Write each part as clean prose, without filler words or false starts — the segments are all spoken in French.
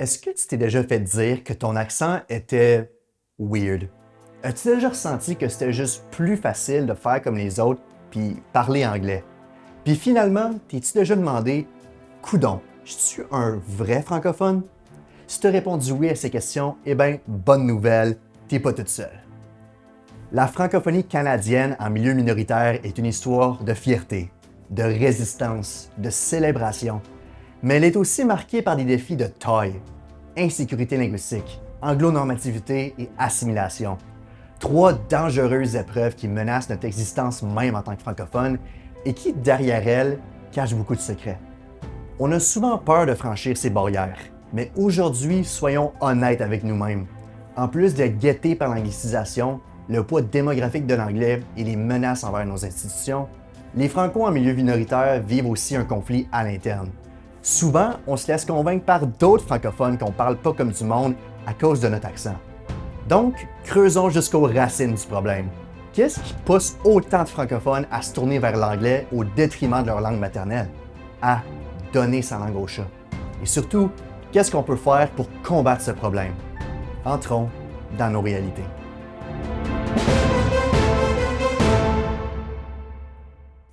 Est-ce que tu t'es déjà fait dire que ton accent était weird? As-tu déjà ressenti que c'était juste plus facile de faire comme les autres puis parler anglais? Puis finalement, t'es-tu déjà demandé, coudon, je suis un vrai francophone? Si tu as répondu oui à ces questions, eh bien, bonne nouvelle, t'es pas toute seule. La francophonie canadienne en milieu minoritaire est une histoire de fierté, de résistance, de célébration. Mais elle est aussi marquée par des défis de taille: insécurité linguistique, anglonormativité et assimilation. Trois dangereuses épreuves qui menacent notre existence même en tant que francophone et qui, derrière elles, cachent beaucoup de secrets. On a souvent peur de franchir ces barrières, mais aujourd'hui, soyons honnêtes avec nous-mêmes. En plus d'être guettés par l'anglicisation, le poids démographique de l'anglais et les menaces envers nos institutions, les Franco en milieu minoritaire vivent aussi un conflit à l'interne. Souvent, on se laisse convaincre par d'autres francophones qu'on parle pas comme du monde à cause de notre accent. Donc, creusons jusqu'aux racines du problème. Qu'est-ce qui pousse autant de francophones à se tourner vers l'anglais au détriment de leur langue maternelle? À donner sa langue au chat. Et surtout, qu'est-ce qu'on peut faire pour combattre ce problème? Entrons dans nos réalités.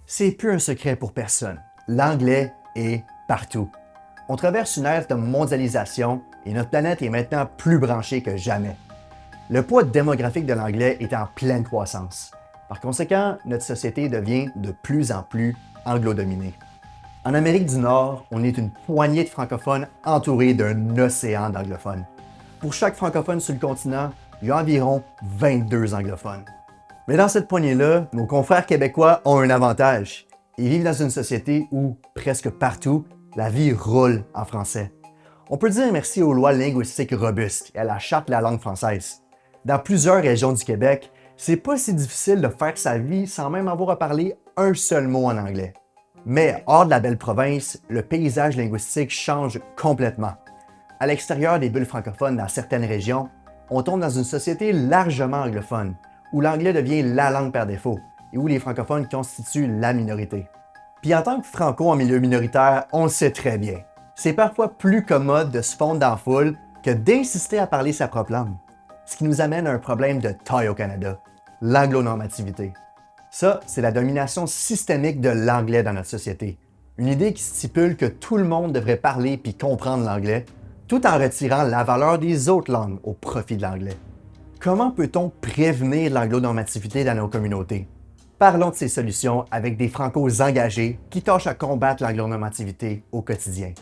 C'est plus un secret pour personne. L'anglais est partout. On traverse une ère de mondialisation et notre planète est maintenant plus branchée que jamais. Le poids démographique de l'anglais est en pleine croissance. Par conséquent, notre société devient de plus en plus anglo-dominée. En Amérique du Nord, on est une poignée de francophones entourés d'un océan d'anglophones. Pour chaque francophone sur le continent, il y a environ 22 anglophones. Mais dans cette poignée-là, nos confrères québécois ont un avantage. Ils vivent dans une société où, presque partout, la vie roule en français. On peut dire merci aux lois linguistiques robustes et à la Charte de la langue française. Dans plusieurs régions du Québec, c'est pas si difficile de faire sa vie sans même avoir à parler un seul mot en anglais. Mais hors de la belle province, le paysage linguistique change complètement. À l'extérieur des bulles francophones dans certaines régions, on tombe dans une société largement anglophone, où l'anglais devient la langue par défaut et où les francophones constituent la minorité. Puis en tant que franco en milieu minoritaire, on le sait très bien. C'est parfois plus commode de se fondre dans la foule que d'insister à parler sa propre langue. Ce qui nous amène à un problème de taille au Canada, l'anglonormativité. Ça, c'est la domination systémique de l'anglais dans notre société. Une idée qui stipule que tout le monde devrait parler puis comprendre l'anglais, tout en retirant la valeur des autres langues au profit de l'anglais. Comment peut-on prévenir l'anglonormativité dans nos communautés? Parlons de ces solutions avec des francos engagés qui tâchent à combattre l'anglonormativité au quotidien.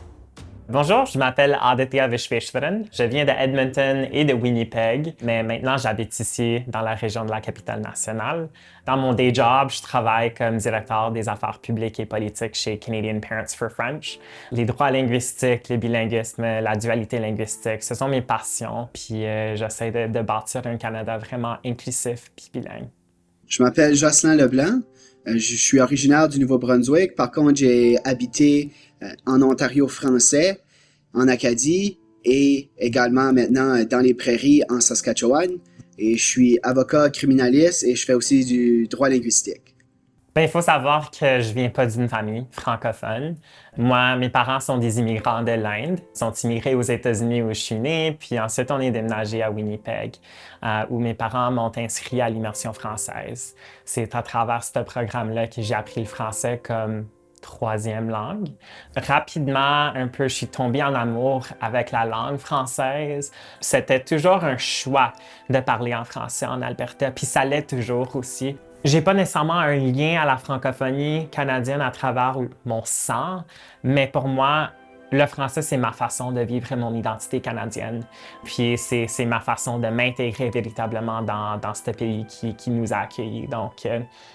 Bonjour, je m'appelle Aditya Vishveshwaran. Je viens de Edmonton et de Winnipeg, mais maintenant j'habite ici dans la région de la capitale nationale. Dans mon day job, je travaille comme directeur des affaires publiques et politiques chez Canadian Parents for French. Les droits linguistiques, le bilinguisme, la dualité linguistique, ce sont mes passions, puis j'essaie de bâtir un Canada vraiment inclusif puis bilingue. Je m'appelle Jocelyn Leblanc. Je suis originaire du Nouveau-Brunswick. Par contre, j'ai habité en Ontario français, en Acadie et également maintenant dans les prairies en Saskatchewan. Et je suis avocat criminaliste et je fais aussi du droit linguistique. Il faut savoir que je viens pas d'une famille francophone. Moi, mes parents sont des immigrants de l'Inde. Ils sont immigrés aux États-Unis où je suis né, puis ensuite on est déménagé à Winnipeg, où mes parents m'ont inscrit à l'immersion française. C'est à travers ce programme-là que j'ai appris le français comme troisième langue. Rapidement, un peu, je suis tombée en amour avec la langue française. C'était toujours un choix de parler en français en Alberta, puis ça l'est toujours aussi. J'ai pas nécessairement un lien à la francophonie canadienne à travers mon sang, mais pour moi, le français, c'est ma façon de vivre mon identité canadienne. Puis c'est ma façon de m'intégrer véritablement dans ce pays qui nous a accueillis. Donc,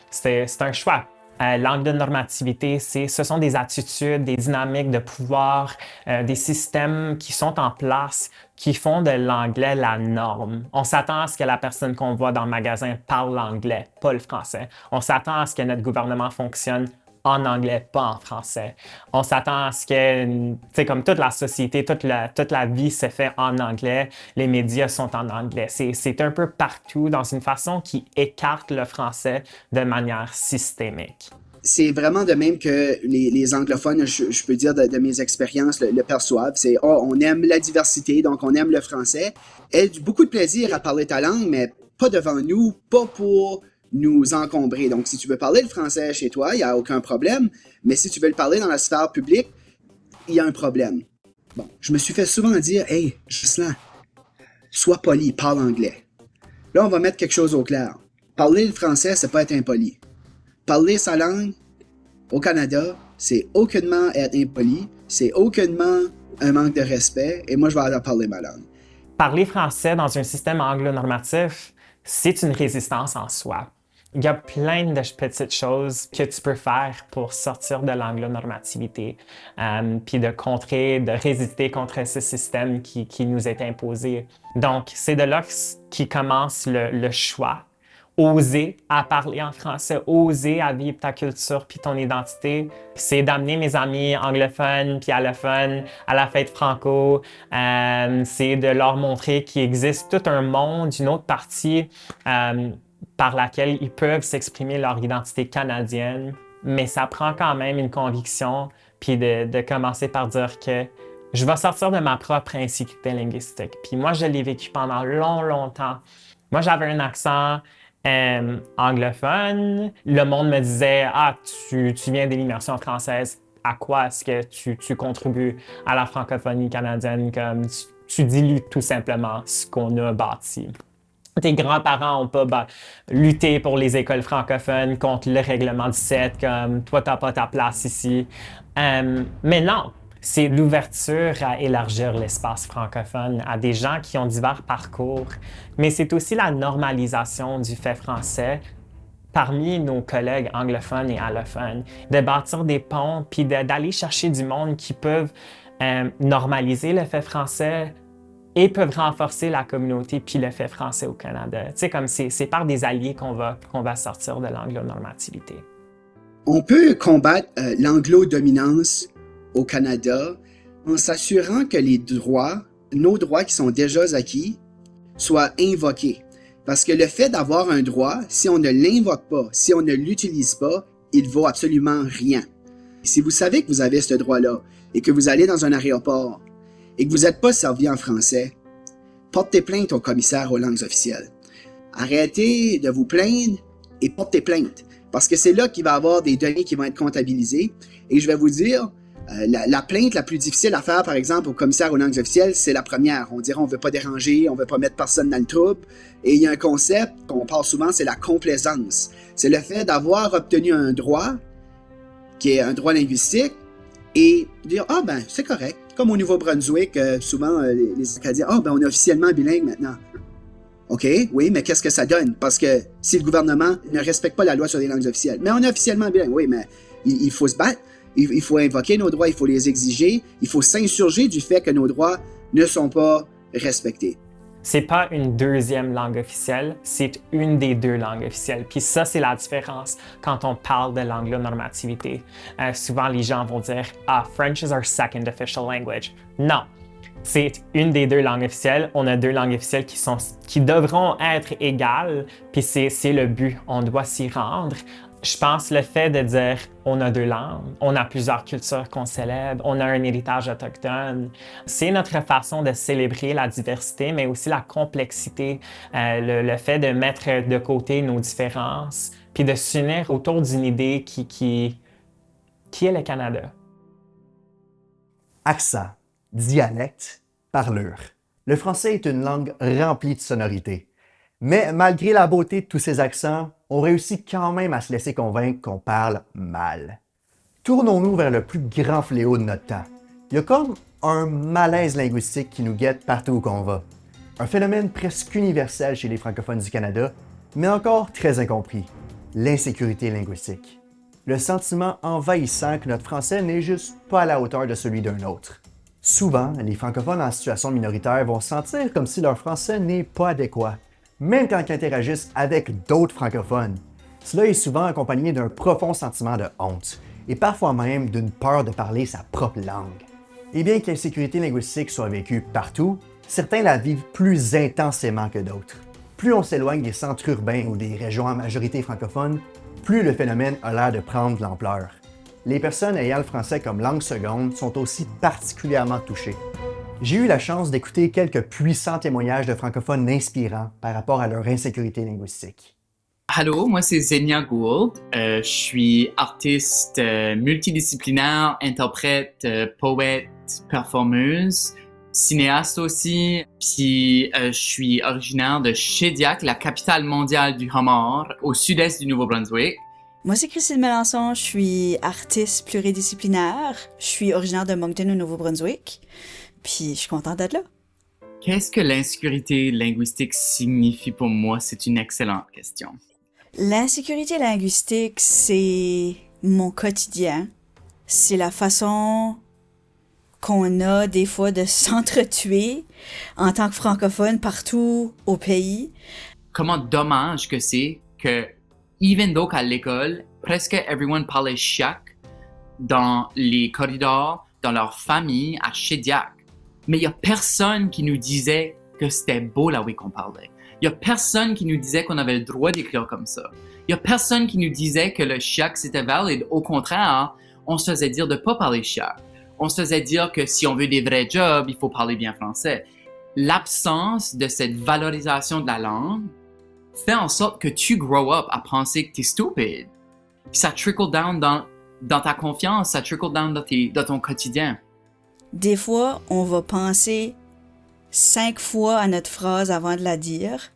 c'est un choix. L'anglonormativité, ce sont des attitudes, des dynamiques de pouvoir, des systèmes qui sont en place, qui font de l'anglais la norme. On s'attend à ce que la personne qu'on voit dans le magasin parle l'anglais, pas le français. On s'attend à ce que notre gouvernement fonctionne en anglais, pas en français. On s'attend à ce que, tu sais, comme toute la société, toute la vie se fait en anglais, les médias sont en anglais. C'est un peu partout dans une façon qui écarte le français de manière systémique. c'est vraiment de même que les anglophones, je peux dire de mes expériences, le perçoivent. C'est, oh, on aime la diversité, donc on aime le français. Elle a beaucoup de plaisir à parler ta langue, mais pas devant nous, pas pour nous encombrer. Donc, si tu veux parler le français chez toi, il n'y a aucun problème. Mais si tu veux le parler dans la sphère publique, il y a un problème. Bon, je me suis fait souvent dire, hey, Jocelyn, sois poli, parle anglais. Là, on va mettre quelque chose au clair. Parler le français, c'est pas être impoli. Parler sa langue au Canada, c'est aucunement être impoli, c'est aucunement un manque de respect, et moi, je vais aller parler ma langue. Parler français dans un système anglo-normatif, c'est une résistance en soi. Il y a plein de petites choses que tu peux faire pour sortir de l'anglo-normativité, puis de contrer, de résister contre ce système qui nous est imposé. Donc, c'est de là qui commence le choix. Oser à parler en français, oser à vivre ta culture puis ton identité. C'est d'amener mes amis anglophones puis allophones à la fête franco. C'est de leur montrer qu'il existe tout un monde, une autre partie par laquelle ils peuvent s'exprimer leur identité canadienne. Mais ça prend quand même une conviction puis de commencer par dire que je vais sortir de ma propre insécurité linguistique. Puis moi, je l'ai vécu pendant longtemps. Moi, j'avais un accent anglophone. Le monde me disait « Ah, tu viens de l'immersion française. À quoi est-ce que tu contribues à la francophonie canadienne? Comme tu dilues tout simplement ce qu'on a bâti. » Tes grands-parents n'ont pas lutté pour les écoles francophones contre le règlement 17, comme « Toi, t'as pas ta place ici. » Mais non! C'est l'ouverture à élargir l'espace francophone à des gens qui ont divers parcours, mais c'est aussi la normalisation du fait français parmi nos collègues anglophones et allophones, de bâtir des ponts puis d'aller chercher du monde qui peuvent normaliser le fait français et peuvent renforcer la communauté puis le fait français au Canada. Tu sais, comme c'est par des alliés qu'on va sortir de l'anglo-normativité. On peut combattre l'anglo-dominance au Canada en s'assurant que nos droits qui sont déjà acquis, soient invoqués. Parce que le fait d'avoir un droit, si on ne l'invoque pas, si on ne l'utilise pas, il vaut absolument rien. Si vous savez que vous avez ce droit-là et que vous allez dans un aéroport et que vous n'êtes pas servi en français, portez plainte au commissaire aux langues officielles. Arrêtez de vous plaindre et portez plainte. Parce que c'est là qu'il va y avoir des données qui vont être comptabilisées. Et je vais vous dire, la plainte la plus difficile à faire, par exemple, au commissaire aux langues officielles, c'est la première. On dirait on ne veut pas déranger, on ne veut pas mettre personne dans le trouble. Et il y a un concept qu'on parle souvent, c'est la complaisance. C'est le fait d'avoir obtenu un droit, qui est un droit linguistique, et dire « Ah ben, c'est correct ». Comme au Nouveau-Brunswick, souvent les Acadiens « Ah ben, on est officiellement bilingue maintenant ». OK, oui, mais qu'est-ce que ça donne? Parce que si le gouvernement ne respecte pas la loi sur les langues officielles, mais on est officiellement bilingue, oui, mais il faut se battre. Il faut invoquer nos droits, il faut les exiger, il faut s'insurger du fait que nos droits ne sont pas respectés. C'est pas une deuxième langue officielle, c'est une des deux langues officielles. Puis ça, c'est la différence quand on parle de l'anglo-normativité. Souvent, les gens vont dire « Ah, French is our second official language ». Non, c'est une des deux langues officielles. On a deux langues officielles qui devront être égales, puis c'est le but, on doit s'y rendre. Je pense le fait de dire on a deux langues, on a plusieurs cultures qu'on célèbre, on a un héritage autochtone, c'est notre façon de célébrer la diversité, mais aussi la complexité, le fait de mettre de côté nos différences, puis de s'unir autour d'une idée qui est le Canada. Accent, dialecte, parlure. Le français est une langue remplie de sonorités. Mais malgré la beauté de tous ces accents, on réussit quand même à se laisser convaincre qu'on parle mal. Tournons-nous vers le plus grand fléau de notre temps. Il y a comme un malaise linguistique qui nous guette partout où qu'on va. Un phénomène presque universel chez les francophones du Canada, mais encore très incompris. L'insécurité linguistique. Le sentiment envahissant que notre français n'est juste pas à la hauteur de celui d'un autre. Souvent, les francophones en situation minoritaire vont sentir comme si leur français n'est pas adéquat, même quand ils interagissent avec d'autres francophones. Cela est souvent accompagné d'un profond sentiment de honte, et parfois même d'une peur de parler sa propre langue. Et bien que l'insécurité linguistique soit vécue partout, certains la vivent plus intensément que d'autres. Plus on s'éloigne des centres urbains ou des régions à majorité francophone, plus le phénomène a l'air de prendre de l'ampleur. Les personnes ayant le français comme langue seconde sont aussi particulièrement touchées. J'ai eu la chance d'écouter quelques puissants témoignages de francophones inspirants par rapport à leur insécurité linguistique. Allô, moi c'est Zenia Gould. Je suis artiste multidisciplinaire, interprète, poète, performeuse, cinéaste aussi. Puis je suis originaire de Shediac, la capitale mondiale du homard, au sud-est du Nouveau-Brunswick. Moi, c'est Christine Melançon, je suis artiste pluridisciplinaire. Je suis originaire de Moncton, au Nouveau-Brunswick. Puis je suis contente d'être là. Qu'est-ce que l'insécurité linguistique signifie pour moi? C'est une excellente question. L'insécurité linguistique, c'est mon quotidien. C'est la façon qu'on a des fois de s'entretuer en tant que francophone partout au pays. Comment dommage que c'est que, even though qu'à l'école, presque everyone parlait chiac dans les corridors, dans leur famille, à Shediac. Mais il y a personne qui nous disait que c'était beau là où qu'on parlait. Il y a personne qui nous disait qu'on avait le droit d'écrire comme ça. Il y a personne qui nous disait que le chiac c'était valide. Au contraire, on se faisait dire de pas parler chiac. On se faisait dire que si on veut des vrais jobs, il faut parler bien français. L'absence de cette valorisation de la langue fait en sorte que tu grow up à penser que t'es stupide. Puis ça trickle down dans ta confiance, ça trickle down dans ton quotidien. Des fois, on va penser 5 fois à notre phrase avant de la dire.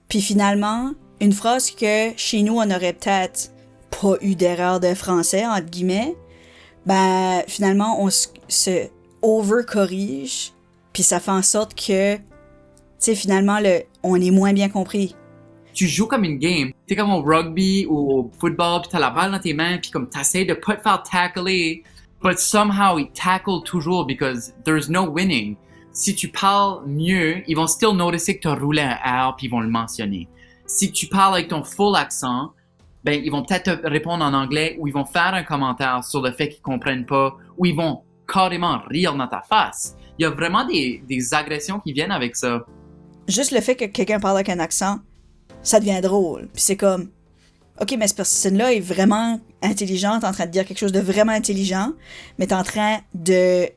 Puis finalement, une phrase que chez nous, on aurait peut-être pas eu d'erreur de français, entre guillemets, ben finalement, on se over-corrige. Puis ça fait en sorte que, tu sais, finalement, on est moins bien compris. Tu joues comme une game. T'es comme au rugby ou au football, puis t'as la balle dans tes mains, puis comme t'essaies de pas te faire tackler, but somehow ils tackle toujours because there's no winning. Si tu parles mieux, ils vont still noticer que t'as roulé un R, puis ils vont le mentionner. Si tu parles avec ton full accent, ben ils vont peut-être te répondre en anglais ou ils vont faire un commentaire sur le fait qu'ils comprennent pas ou ils vont carrément rire dans ta face. Il y a vraiment des agressions qui viennent avec ça. Juste le fait que quelqu'un parle avec un accent, ça devient drôle. Puis c'est comme, OK, mais cette personne-là est vraiment intelligente, en train de dire quelque chose de vraiment intelligent, mais t'es en train de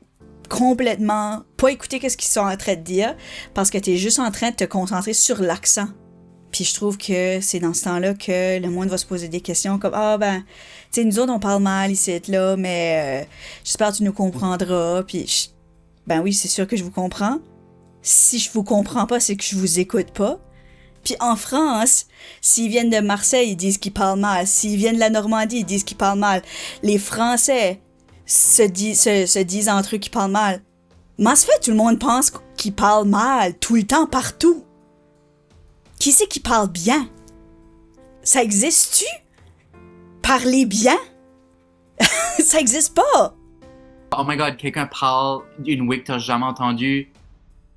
complètement pas écouter qu'est-ce qu'ils sont en train de dire parce que t'es juste en train de te concentrer sur l'accent. Puis je trouve que c'est dans ce temps-là que le monde va se poser des questions comme « Ah ben, tu sais, nous autres on parle mal ici et là, mais j'espère que tu nous comprendras. » Puis ben oui, c'est sûr que je vous comprends. Si je vous comprends pas, c'est que je vous écoute pas. Puis en France, s'ils viennent de Marseille, ils disent qu'ils parlent mal. S'ils viennent de la Normandie, ils disent qu'ils parlent mal. Les Français se disent entre eux qu'ils parlent mal. Mais en fait, tout le monde pense qu'ils parlent mal, tout le temps, partout. Qui c'est qui parle bien? Ça existe-tu? Parler bien? Ça existe pas! Oh my god, quelqu'un parle d'une week que t'as jamais entendu.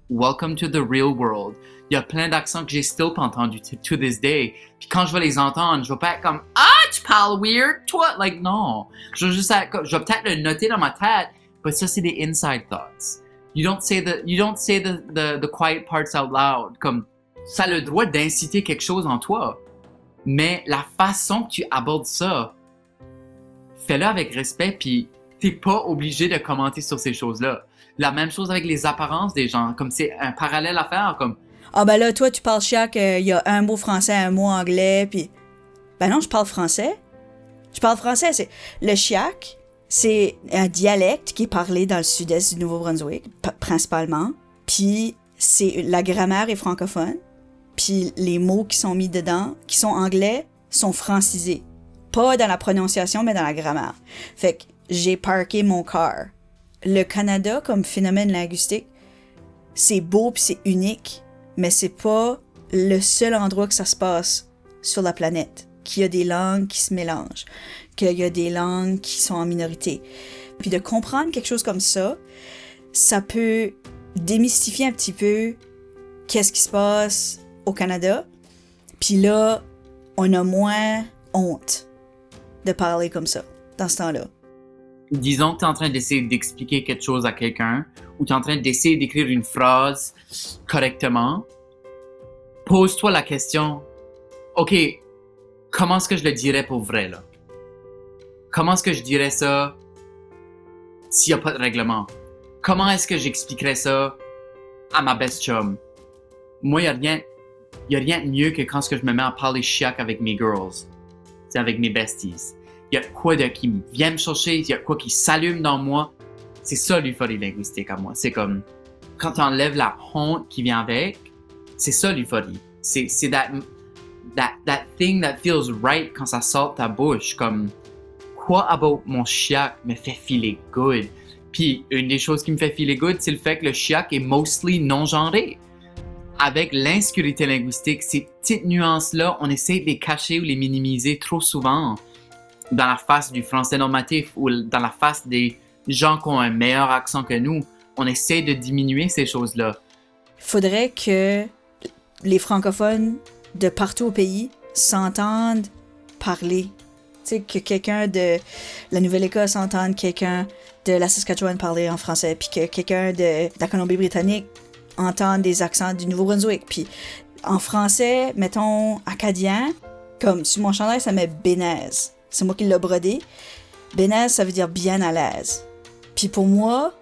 Welcome to the real world. Il y a plein d'accents que j'ai still pas entendus to this day. Puis quand je vais les entendre, je vais pas être comme « Ah, tu parles weird, toi! » Like, non. Je vais peut-être le noter dans ma tête, mais ça, c'est des inside thoughts. You don't say the quiet parts out loud. Comme, ça a le droit d'inciter quelque chose en toi. Mais la façon que tu abordes ça, fais-le avec respect, puis t'es pas obligé de commenter sur ces choses-là. La même chose avec les apparences des gens, comme c'est un parallèle à faire, comme Ah ben là, toi, tu parles chiac, il y a un mot français, un mot anglais, puis... Ben non, je parle français. Je parle français, le chiac, c'est un dialecte qui est parlé dans le sud-est du Nouveau-Brunswick, principalement. Puis la grammaire est francophone. Puis les mots qui sont mis dedans, qui sont anglais, sont francisés. Pas dans la prononciation, mais dans la grammaire. Fait que j'ai parké mon car. Le Canada, comme phénomène linguistique, c'est beau puis c'est unique, mais c'est pas le seul endroit que ça se passe sur la planète, qu'il y a des langues qui se mélangent, qu'il y a des langues qui sont en minorité. Puis de comprendre quelque chose comme ça peut démystifier un petit peu qu'est-ce qui se passe au Canada. Puis là, on a moins honte de parler comme ça, dans ce temps-là. disons que tu es en train d'essayer d'expliquer quelque chose à quelqu'un ou tu es en train d'essayer d'écrire une phrase correctement, pose-toi la question, OK, comment est-ce que je le dirais pour vrai, là? Comment est-ce que je dirais ça s'il n'y a pas de règlement? Comment est-ce que j'expliquerais ça à ma best chum? Moi, il n'y a rien de mieux que quand je me mets à parler chiac avec mes girls, avec mes besties. Il y a quoi qui vient me chercher, il y a quoi qui s'allume dans moi. C'est ça l'euphorie linguistique à moi. C'est comme quand tu enlèves la honte qui vient avec, c'est ça l'euphorie. C'est that thing that feels right quand ça sort de ta bouche. Comme quoi about mon chiac me fait feeler good. Puis une des choses qui me fait feeler good, c'est le fait que le chiac est mostly non-genré. Avec l'insécurité linguistique, ces petites nuances-là, on essaie de les cacher ou les minimiser trop souvent dans la face du français normatif ou dans la face des gens qui ont un meilleur accent que nous. On essaie de diminuer ces choses-là. Il faudrait que les francophones de partout au pays s'entendent parler. Tu sais, que quelqu'un de la Nouvelle-Écosse entende quelqu'un de la Saskatchewan parler en français, puis que quelqu'un de la Colombie-Britannique entende des accents du Nouveau-Brunswick. Puis en français, mettons acadien, comme sur mon chandail, ça met bénaise. C'est moi qui l'ai brodé. Bénaise, ça veut dire bien à l'aise. Puis pour moi,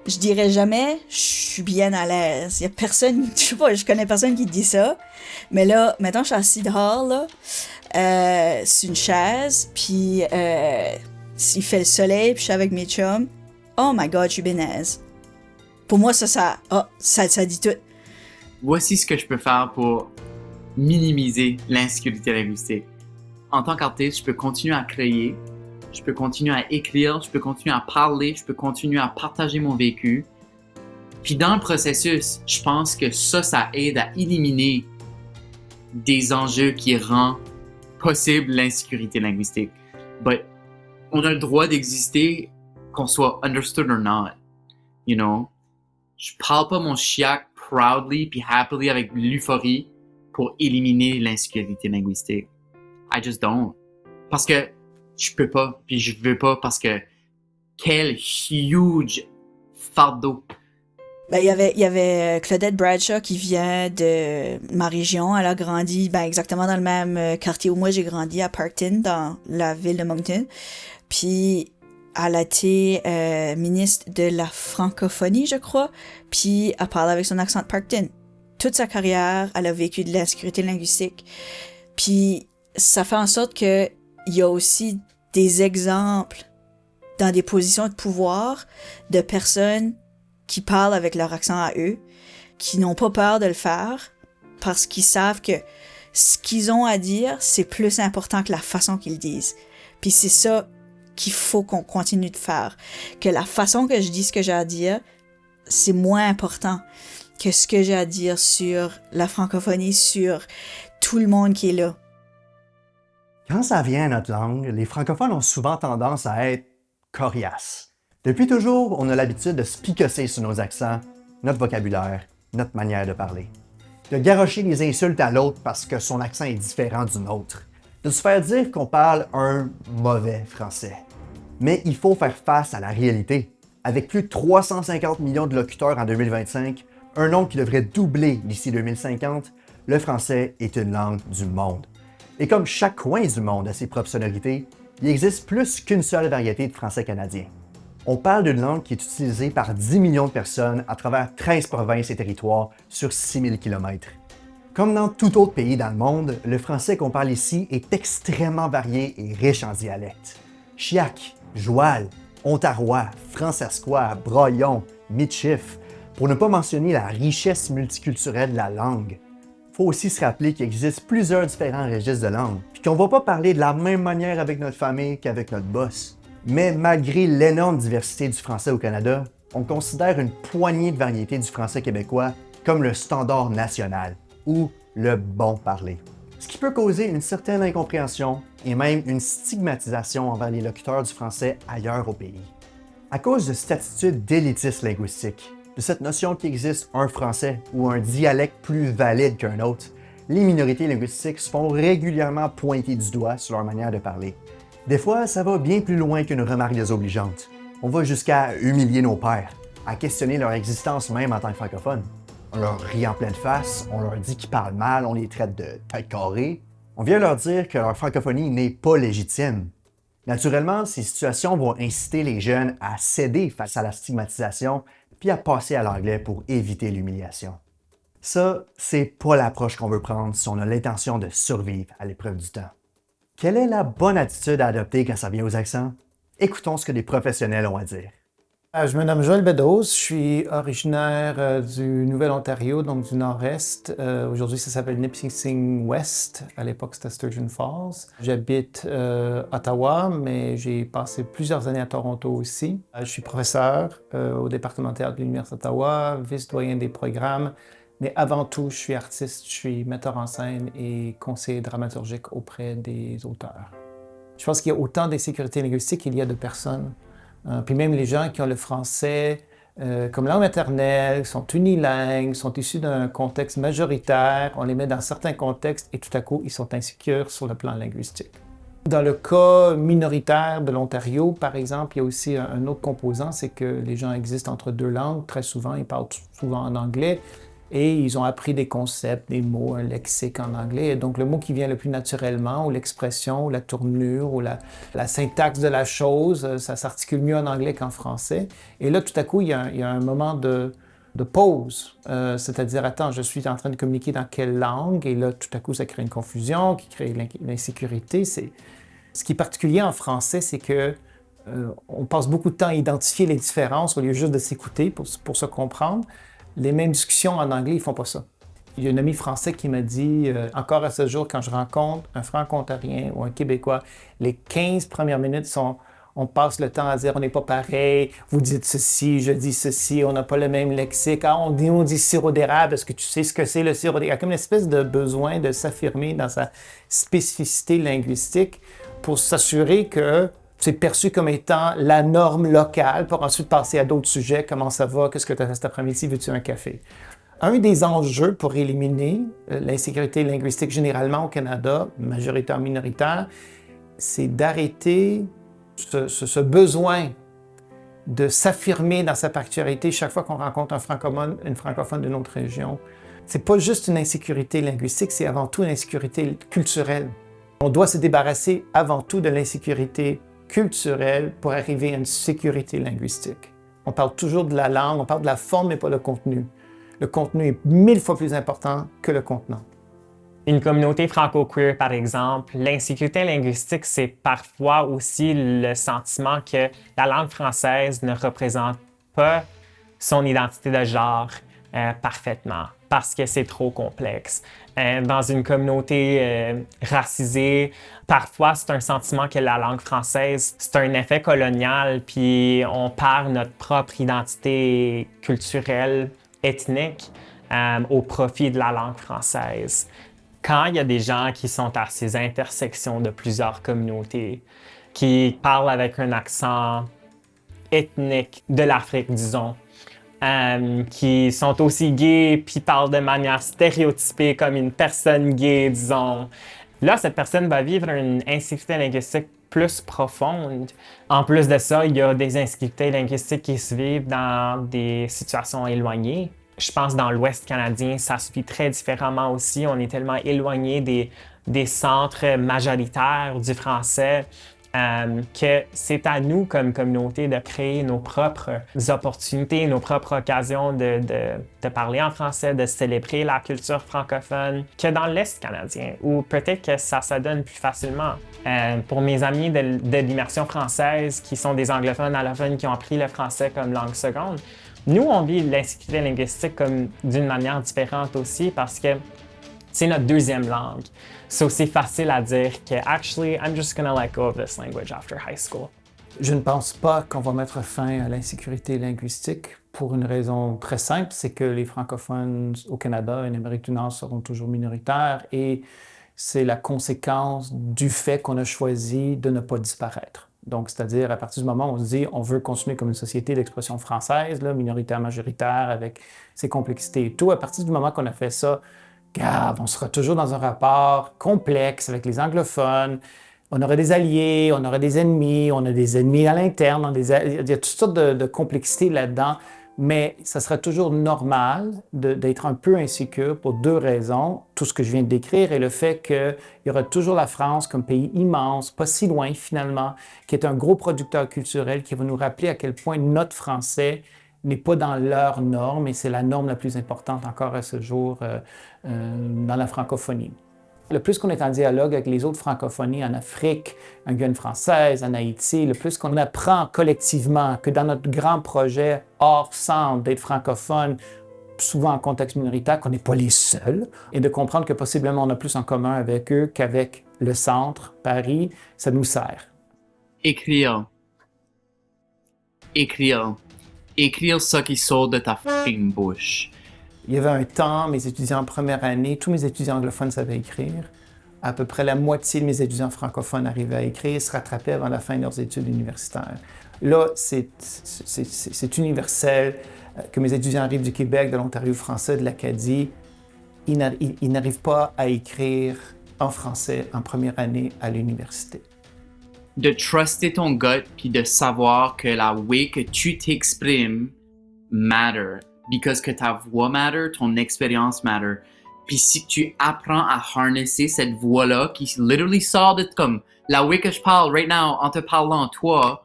je dirais jamais je suis bien à l'aise. Il y a personne, je sais pas, je connais personne qui dit ça. Mais là, mettons, je suis assis dehors, là, sur une chaise, puis il fait le soleil, puis je suis avec mes chums. Oh my God, je suis bénaise. Pour moi, ça dit tout. Voici ce que je peux faire pour minimiser l'insécurité linguistique. En tant qu'artiste, je peux continuer à créer, je peux continuer à écrire, je peux continuer à parler, je peux continuer à partager mon vécu. Puis dans le processus, je pense que ça aide à éliminer des enjeux qui rendent possible l'insécurité linguistique. But on a le droit d'exister, qu'on soit understood or not, you know? Je parle pas mon chiac proudly puis happily avec l'euphorie pour éliminer l'insécurité linguistique. I just don't. Parce que je peux pas, puis je veux pas, parce que quel huge fardeau. Ben, il y avait Claudette Bradshaw qui vient de ma région. Elle a grandi exactement dans le même quartier où moi j'ai grandi, à Parkton, dans la ville de Moncton. Puis elle a été ministre de la francophonie, je crois. Puis elle parle avec son accent de Parkton. Toute sa carrière, elle a vécu de l'insécurité linguistique. Puis ça fait en sorte que il y a aussi des exemples dans des positions de pouvoir de personnes qui parlent avec leur accent à eux, qui n'ont pas peur de le faire parce qu'ils savent que ce qu'ils ont à dire, c'est plus important que la façon qu'ils disent. Puis c'est ça qu'il faut qu'on continue de faire. Que la façon que je dis ce que j'ai à dire, c'est moins important que ce que j'ai à dire sur la francophonie, sur tout le monde qui est là. Quand ça vient à notre langue, les francophones ont souvent tendance à être coriaces. Depuis toujours, on a l'habitude de se picosser sur nos accents, notre vocabulaire, notre manière de parler. De garrocher des insultes à l'autre parce que son accent est différent du nôtre. De se faire dire qu'on parle un mauvais français. Mais il faut faire face à la réalité. Avec plus de 350 millions de locuteurs en 2025, un nombre qui devrait doubler d'ici 2050, le français est une langue du monde. Et comme chaque coin du monde a ses propres sonorités, il existe plus qu'une seule variété de français canadien. On parle d'une langue qui est utilisée par 10 millions de personnes à travers 13 provinces et territoires sur 6000 km. Comme dans tout autre pays dans le monde, le français qu'on parle ici est extrêmement varié et riche en dialectes. Chiac, joual, ontarois, francescois, broyon, mitchif, pour ne pas mentionner la richesse multiculturelle de la langue. Faut aussi se rappeler qu'il existe plusieurs différents registres de langue, puis qu'on va pas parler de la même manière avec notre famille qu'avec notre boss. Mais malgré l'énorme diversité du français au Canada, on considère une poignée de variétés du français québécois comme le standard national, ou le bon parler. Ce qui peut causer une certaine incompréhension et même une stigmatisation envers les locuteurs du français ailleurs au pays. À cause de cette attitude d'élitiste linguistique, de cette notion qu'il existe un français ou un dialecte plus valide qu'un autre, les minorités linguistiques se font régulièrement pointer du doigt sur leur manière de parler. Des fois, ça va bien plus loin qu'une remarque désobligeante. On va jusqu'à humilier nos pairs, à questionner leur existence même en tant que francophones. On leur rit en pleine face, on leur dit qu'ils parlent mal, on les traite de tête carrée. On vient leur dire que leur francophonie n'est pas légitime. Naturellement, ces situations vont inciter les jeunes à céder face à la stigmatisation puis à passer à l'anglais pour éviter l'humiliation. Ça, c'est pas l'approche qu'on veut prendre si on a l'intention de survivre à l'épreuve du temps. Quelle est la bonne attitude à adopter quand ça vient aux accents? Écoutons ce que des professionnels ont à dire. Je me nomme Joël Beddoes, je suis originaire du Nouvel-Ontario, donc du Nord-Est. Aujourd'hui, ça s'appelle Nipissing-West. À l'époque, c'était Sturgeon Falls. J'habite Ottawa, mais j'ai passé plusieurs années à Toronto aussi. Je suis professeur au département de théâtre de l'Université d'Ottawa, vice-doyen des programmes. Mais avant tout, je suis artiste, je suis metteur en scène et conseiller dramaturgique auprès des auteurs. Je pense qu'il y a autant d'insécurité linguistique qu'il y a de personnes. Puis même les gens qui ont le français comme langue maternelle, sont unilingues, sont issus d'un contexte majoritaire, on les met dans certains contextes et tout à coup, ils sont insécures sur le plan linguistique. Dans le cas minoritaire de l'Ontario, par exemple, il y a aussi un autre composant, c'est que les gens existent entre deux langues. Très souvent, ils parlent souvent en anglais. Et ils ont appris des concepts, des mots, un lexique en anglais. Et donc, le mot qui vient le plus naturellement, ou l'expression, ou la tournure, ou la syntaxe de la chose, ça s'articule mieux en anglais qu'en français. Et là, tout à coup, il y a un moment de pause. C'est-à-dire, attends, je suis en train de communiquer dans quelle langue? Et là, tout à coup, ça crée une confusion, qui crée l'insécurité. Ce qui est particulier en français, c'est que on passe beaucoup de temps à identifier les différences au lieu juste de s'écouter pour se comprendre. Les mêmes discussions en anglais, ils font pas ça. Il y a un ami français qui m'a dit, encore à ce jour, quand je rencontre un franco-ontarien ou un Québécois, les 15 premières minutes on passe le temps à dire on n'est pas pareil, vous dites ceci, je dis ceci, on n'a pas le même lexique, on dit sirop d'érable, est-ce que tu sais ce que c'est le sirop d'érable? Il y a comme une espèce de besoin de s'affirmer dans sa spécificité linguistique pour s'assurer que c'est perçu comme étant la norme locale pour ensuite passer à d'autres sujets. Comment ça va? Qu'est-ce que tu as fait cet après-midi? Veux-tu un café? Un des enjeux pour éliminer l'insécurité linguistique généralement au Canada, majoritaire, minoritaire, c'est d'arrêter ce besoin de s'affirmer dans sa particularité chaque fois qu'on rencontre une francophone d'une autre région. C'est pas juste une insécurité linguistique, c'est avant tout une insécurité culturelle. On doit se débarrasser avant tout de l'insécurité culturelle pour arriver à une sécurité linguistique. On parle toujours de la langue, on parle de la forme, mais pas le contenu. Le contenu est 1000 fois plus important que le contenant. Une communauté franco-queer, par exemple, l'insécurité linguistique, c'est parfois aussi le sentiment que la langue française ne représente pas son identité de genre parfaitement, parce que c'est trop complexe. Dans une communauté racisée, parfois c'est un sentiment que la langue française, c'est un effet colonial, puis on perd notre propre identité culturelle, ethnique, au profit de la langue française. Quand il y a des gens qui sont à ces intersections de plusieurs communautés, qui parlent avec un accent ethnique de l'Afrique, disons, qui sont aussi gays puis parlent de manière stéréotypée comme une personne gay, disons. Là, cette personne va vivre une insécurité linguistique plus profonde. En plus de ça, il y a des insécurités linguistiques qui se vivent dans des situations éloignées. Je pense dans l'Ouest canadien, ça se vit très différemment aussi. On est tellement éloigné des centres majoritaires du français que c'est à nous comme communauté de créer nos propres opportunités, nos propres occasions de parler en français, de célébrer la culture francophone que dans l'Est canadien, où peut-être que ça se donne plus facilement. Pour mes amis de l'immersion française qui sont des anglophones, allophones qui ont appris le français comme langue seconde, nous, on vit l'insécurité linguistique comme d'une manière différente aussi parce que c'est notre deuxième langue. C'est aussi facile à dire que « Actually, I'm just gonna let go of this language after high school ». Je ne pense pas qu'on va mettre fin à l'insécurité linguistique pour une raison très simple, c'est que les francophones au Canada et en Amérique du Nord seront toujours minoritaires et c'est la conséquence du fait qu'on a choisi de ne pas disparaître. Donc, c'est-à-dire, à partir du moment où on se dit on veut continuer comme une société d'expression française, là, minoritaire, majoritaire, avec ses complexités et tout, à partir du moment qu'on a fait ça, regarde, on sera toujours dans un rapport complexe avec les anglophones, on aurait des alliés, on aurait des ennemis, on a des ennemis à l'interne, il y a toutes sortes de complexités là-dedans. mais ça sera toujours normal d'être un peu insécure pour deux raisons. Tout ce que je viens de décrire et le fait qu'il y aura toujours la France comme pays immense, pas si loin finalement, qui est un gros producteur culturel qui va nous rappeler à quel point notre français n'est pas dans leur norme et c'est la norme la plus importante encore à ce jour dans la francophonie. Le plus qu'on est en dialogue avec les autres francophonies en Afrique, en Guyane française, en Haïti, le plus qu'on apprend collectivement que dans notre grand projet hors centre d'être francophone, souvent en contexte minoritaire, qu'on n'est pas les seuls, et de comprendre que possiblement on a plus en commun avec eux qu'avec le centre, Paris, ça nous sert. Écrire. Écrire. Écrire ce qui sort de ta fucking bouche. Il y avait un temps, mes étudiants en première année, tous mes étudiants anglophones savaient écrire. À peu près la moitié de mes étudiants francophones arrivaient à écrire et se rattrapaient avant la fin de leurs études universitaires. Là, c'est universel que mes étudiants arrivent du Québec, de l'Ontario français, de l'Acadie. Ils n'arrivent pas à écrire en français en première année à l'université. De truster ton gut puis de savoir que la way que tu t'exprimes matter. Because que ta voix matter, ton expérience matter. Puis si tu apprends à harnesser cette voix-là qui literally sort de comme la way que je parle right now en te parlant toi,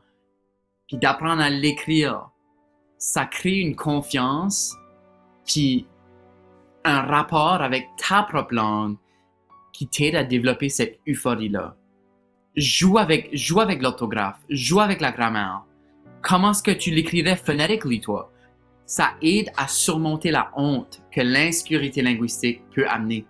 puis d'apprendre à l'écrire, ça crée une confiance puis un rapport avec ta propre langue qui t'aide à développer cette euphorie-là. Joue avec l'orthographe, joue avec la grammaire. Comment est-ce que tu l'écrirais phonetically, toi? Ça aide à surmonter la honte que l'insécurité linguistique peut amener.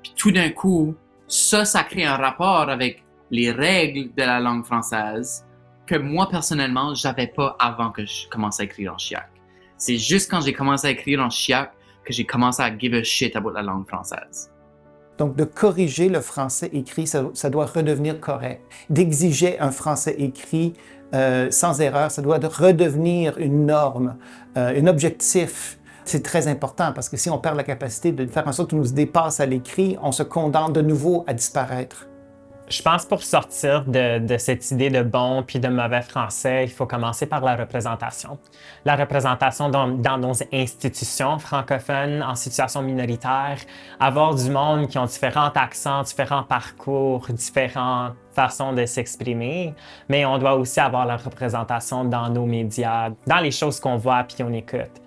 Puis tout d'un coup, ça crée un rapport avec les règles de la langue française que moi, personnellement, j'avais pas avant que je commence à écrire en chiac. C'est juste quand j'ai commencé à écrire en chiac que j'ai commencé à give a shit about la langue française. Donc, de corriger le français écrit, ça doit redevenir correct. D'exiger un français écrit sans erreur, ça doit redevenir une norme, un objectif. C'est très important parce que si on perd la capacité de faire en sorte qu'on nous dépasse à l'écrit, on se condamne de nouveau à disparaître. Je pense pour sortir de cette idée de bon puis de mauvais français, il faut commencer par la représentation. La représentation dans nos institutions francophones, en situation minoritaire, avoir du monde qui ont différents accents, différents parcours, différentes façons de s'exprimer, mais on doit aussi avoir la représentation dans nos médias, dans les choses qu'on voit puis on écoute.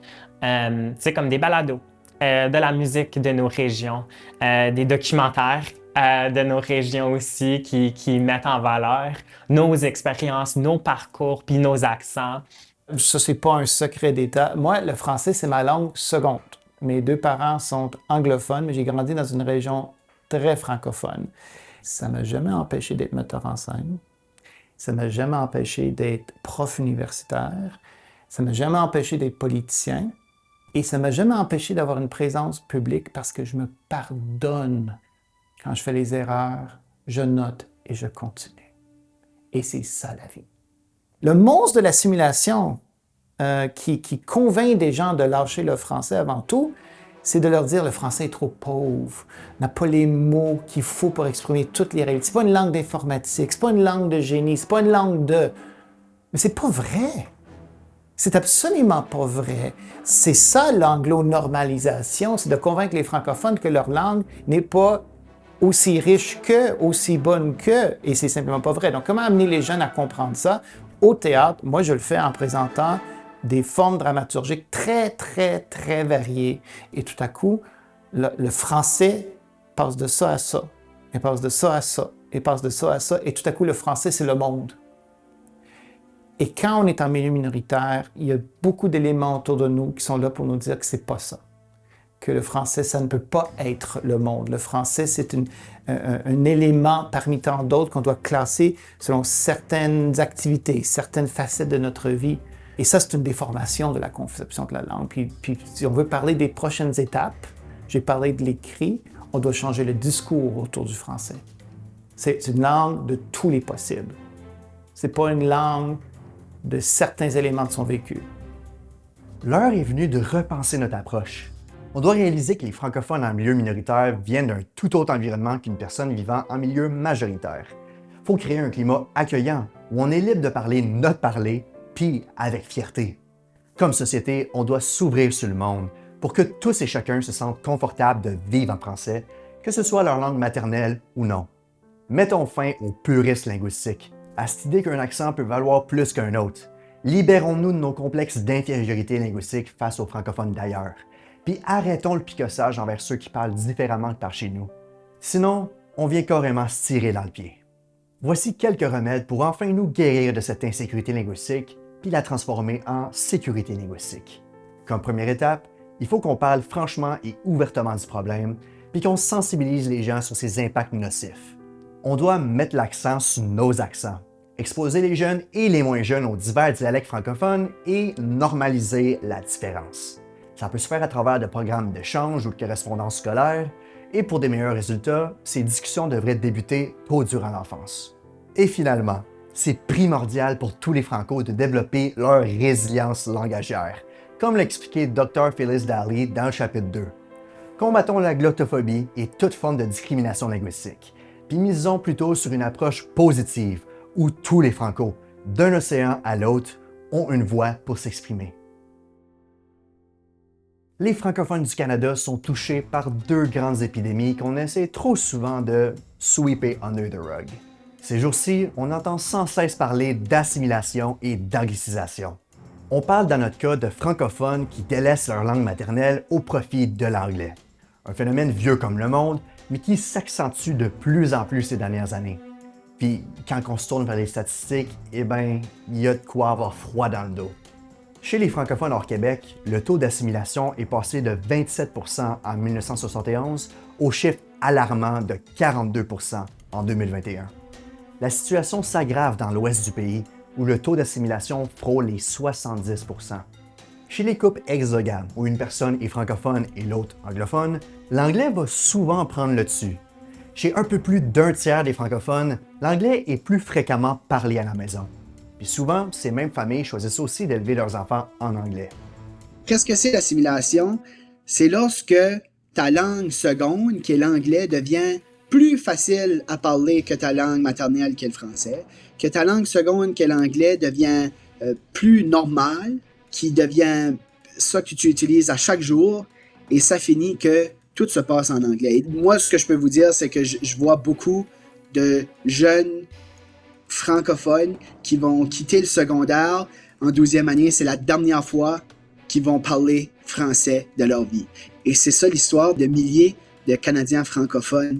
C'est comme des balados, de la musique de nos régions, des documentaires de nos régions aussi qui mettent en valeur nos expériences, nos parcours puis nos accents. Ça, c'est pas un secret d'État. Moi, le français, c'est ma langue seconde. Mes deux parents sont anglophones, mais j'ai grandi dans une région très francophone. Ça m'a jamais empêché d'être metteur en scène. Ça m'a jamais empêché d'être prof universitaire. Ça m'a jamais empêché d'être politicien. Et ça m'a jamais empêché d'avoir une présence publique parce que je me pardonne. Quand je fais les erreurs, je note et je continue. Et c'est ça la vie. Le monstre de l'assimilation qui convainc des gens de lâcher le français avant tout, c'est de leur dire le français est trop pauvre, n'a pas les mots qu'il faut pour exprimer toutes les réalités. C'est pas une langue d'informatique, c'est pas une langue de génie, c'est pas une langue de... Mais c'est pas vrai. C'est absolument pas vrai. C'est ça l'anglo-normalisation, c'est de convaincre les francophones que leur langue n'est pas aussi riche que, aussi bonne que, et c'est simplement pas vrai. Donc, comment amener les jeunes à comprendre ça? Au théâtre, moi, je le fais en présentant des formes dramaturgiques très, très, très variées. Et tout à coup, le français passe de ça à ça, et passe de ça à ça, et passe de ça à ça, et tout à coup, le français, c'est le monde. Et quand on est en milieu minoritaire, il y a beaucoup d'éléments autour de nous qui sont là pour nous dire que c'est pas ça. Que le français, ça ne peut pas être le monde. Le français, c'est un élément parmi tant d'autres qu'on doit classer selon certaines activités, certaines facettes de notre vie. Et ça, c'est une déformation de la conception de la langue. Puis si on veut parler des prochaines étapes, j'ai parlé de l'écrit, on doit changer le discours autour du français. C'est une langue de tous les possibles. C'est pas une langue de certains éléments de son vécu. L'heure est venue de repenser notre approche. On doit réaliser que les francophones en milieu minoritaire viennent d'un tout autre environnement qu'une personne vivant en milieu majoritaire. Il faut créer un climat accueillant où on est libre de parler notre parler, puis avec fierté. Comme société, on doit s'ouvrir sur le monde pour que tous et chacun se sentent confortables de vivre en français, que ce soit leur langue maternelle ou non. Mettons fin au purisme linguistique, à cette idée qu'un accent peut valoir plus qu'un autre. Libérons-nous de nos complexes d'infériorité linguistique face aux francophones d'ailleurs, puis arrêtons le picossage envers ceux qui parlent différemment que par chez nous. Sinon, on vient carrément se tirer dans le pied. Voici quelques remèdes pour enfin nous guérir de cette insécurité linguistique, puis la transformer en sécurité linguistique. Comme première étape, il faut qu'on parle franchement et ouvertement du problème, puis qu'on sensibilise les gens sur ses impacts nocifs. On doit mettre l'accent sur nos accents, exposer les jeunes et les moins jeunes aux divers dialectes francophones et normaliser la différence. Ça peut se faire à travers de programmes d'échange ou de correspondance scolaire, et pour des meilleurs résultats, ces discussions devraient débuter tôt durant l'enfance. Et finalement, c'est primordial pour tous les Francos de développer leur résilience langagière, comme l'expliquait Dr. Phyllis Daly dans le chapitre 2. Combattons la glottophobie et toute forme de discrimination linguistique, puis misons plutôt sur une approche positive où tous les Francos, d'un océan à l'autre, ont une voix pour s'exprimer. Les francophones du Canada sont touchés par deux grandes épidémies qu'on essaie trop souvent de sweeper under the rug. Ces jours-ci, on entend sans cesse parler d'assimilation et d'anglicisation. On parle dans notre cas de francophones qui délaissent leur langue maternelle au profit de l'anglais. Un phénomène vieux comme le monde, mais qui s'accentue de plus en plus ces dernières années. Puis, quand on se tourne vers les statistiques, il y a de quoi avoir froid dans le dos. Chez les francophones hors Québec, le taux d'assimilation est passé de 27 % en 1971 au chiffre alarmant de 42 % en 2021. La situation s'aggrave dans l'ouest du pays, où le taux d'assimilation frôle les 70 %. Chez les couples exogames, où une personne est francophone et l'autre anglophone, l'anglais va souvent prendre le dessus. Chez un peu plus d'un tiers des francophones, l'anglais est plus fréquemment parlé à la maison. Puis souvent, ces mêmes familles choisissent aussi d'élever leurs enfants en anglais. Qu'est-ce que c'est l'assimilation? C'est lorsque ta langue seconde, qui est l'anglais, devient plus facile à parler que ta langue maternelle, qui est le français, que ta langue seconde, qui est l'anglais, devient plus normale, qui devient ça que tu utilises à chaque jour, et ça finit que tout se passe en anglais. Et moi, ce que je peux vous dire, c'est que je vois beaucoup de jeunes francophones qui vont quitter le secondaire en 12e année. C'est la dernière fois qu'ils vont parler français de leur vie. Et c'est ça l'histoire de milliers de Canadiens francophones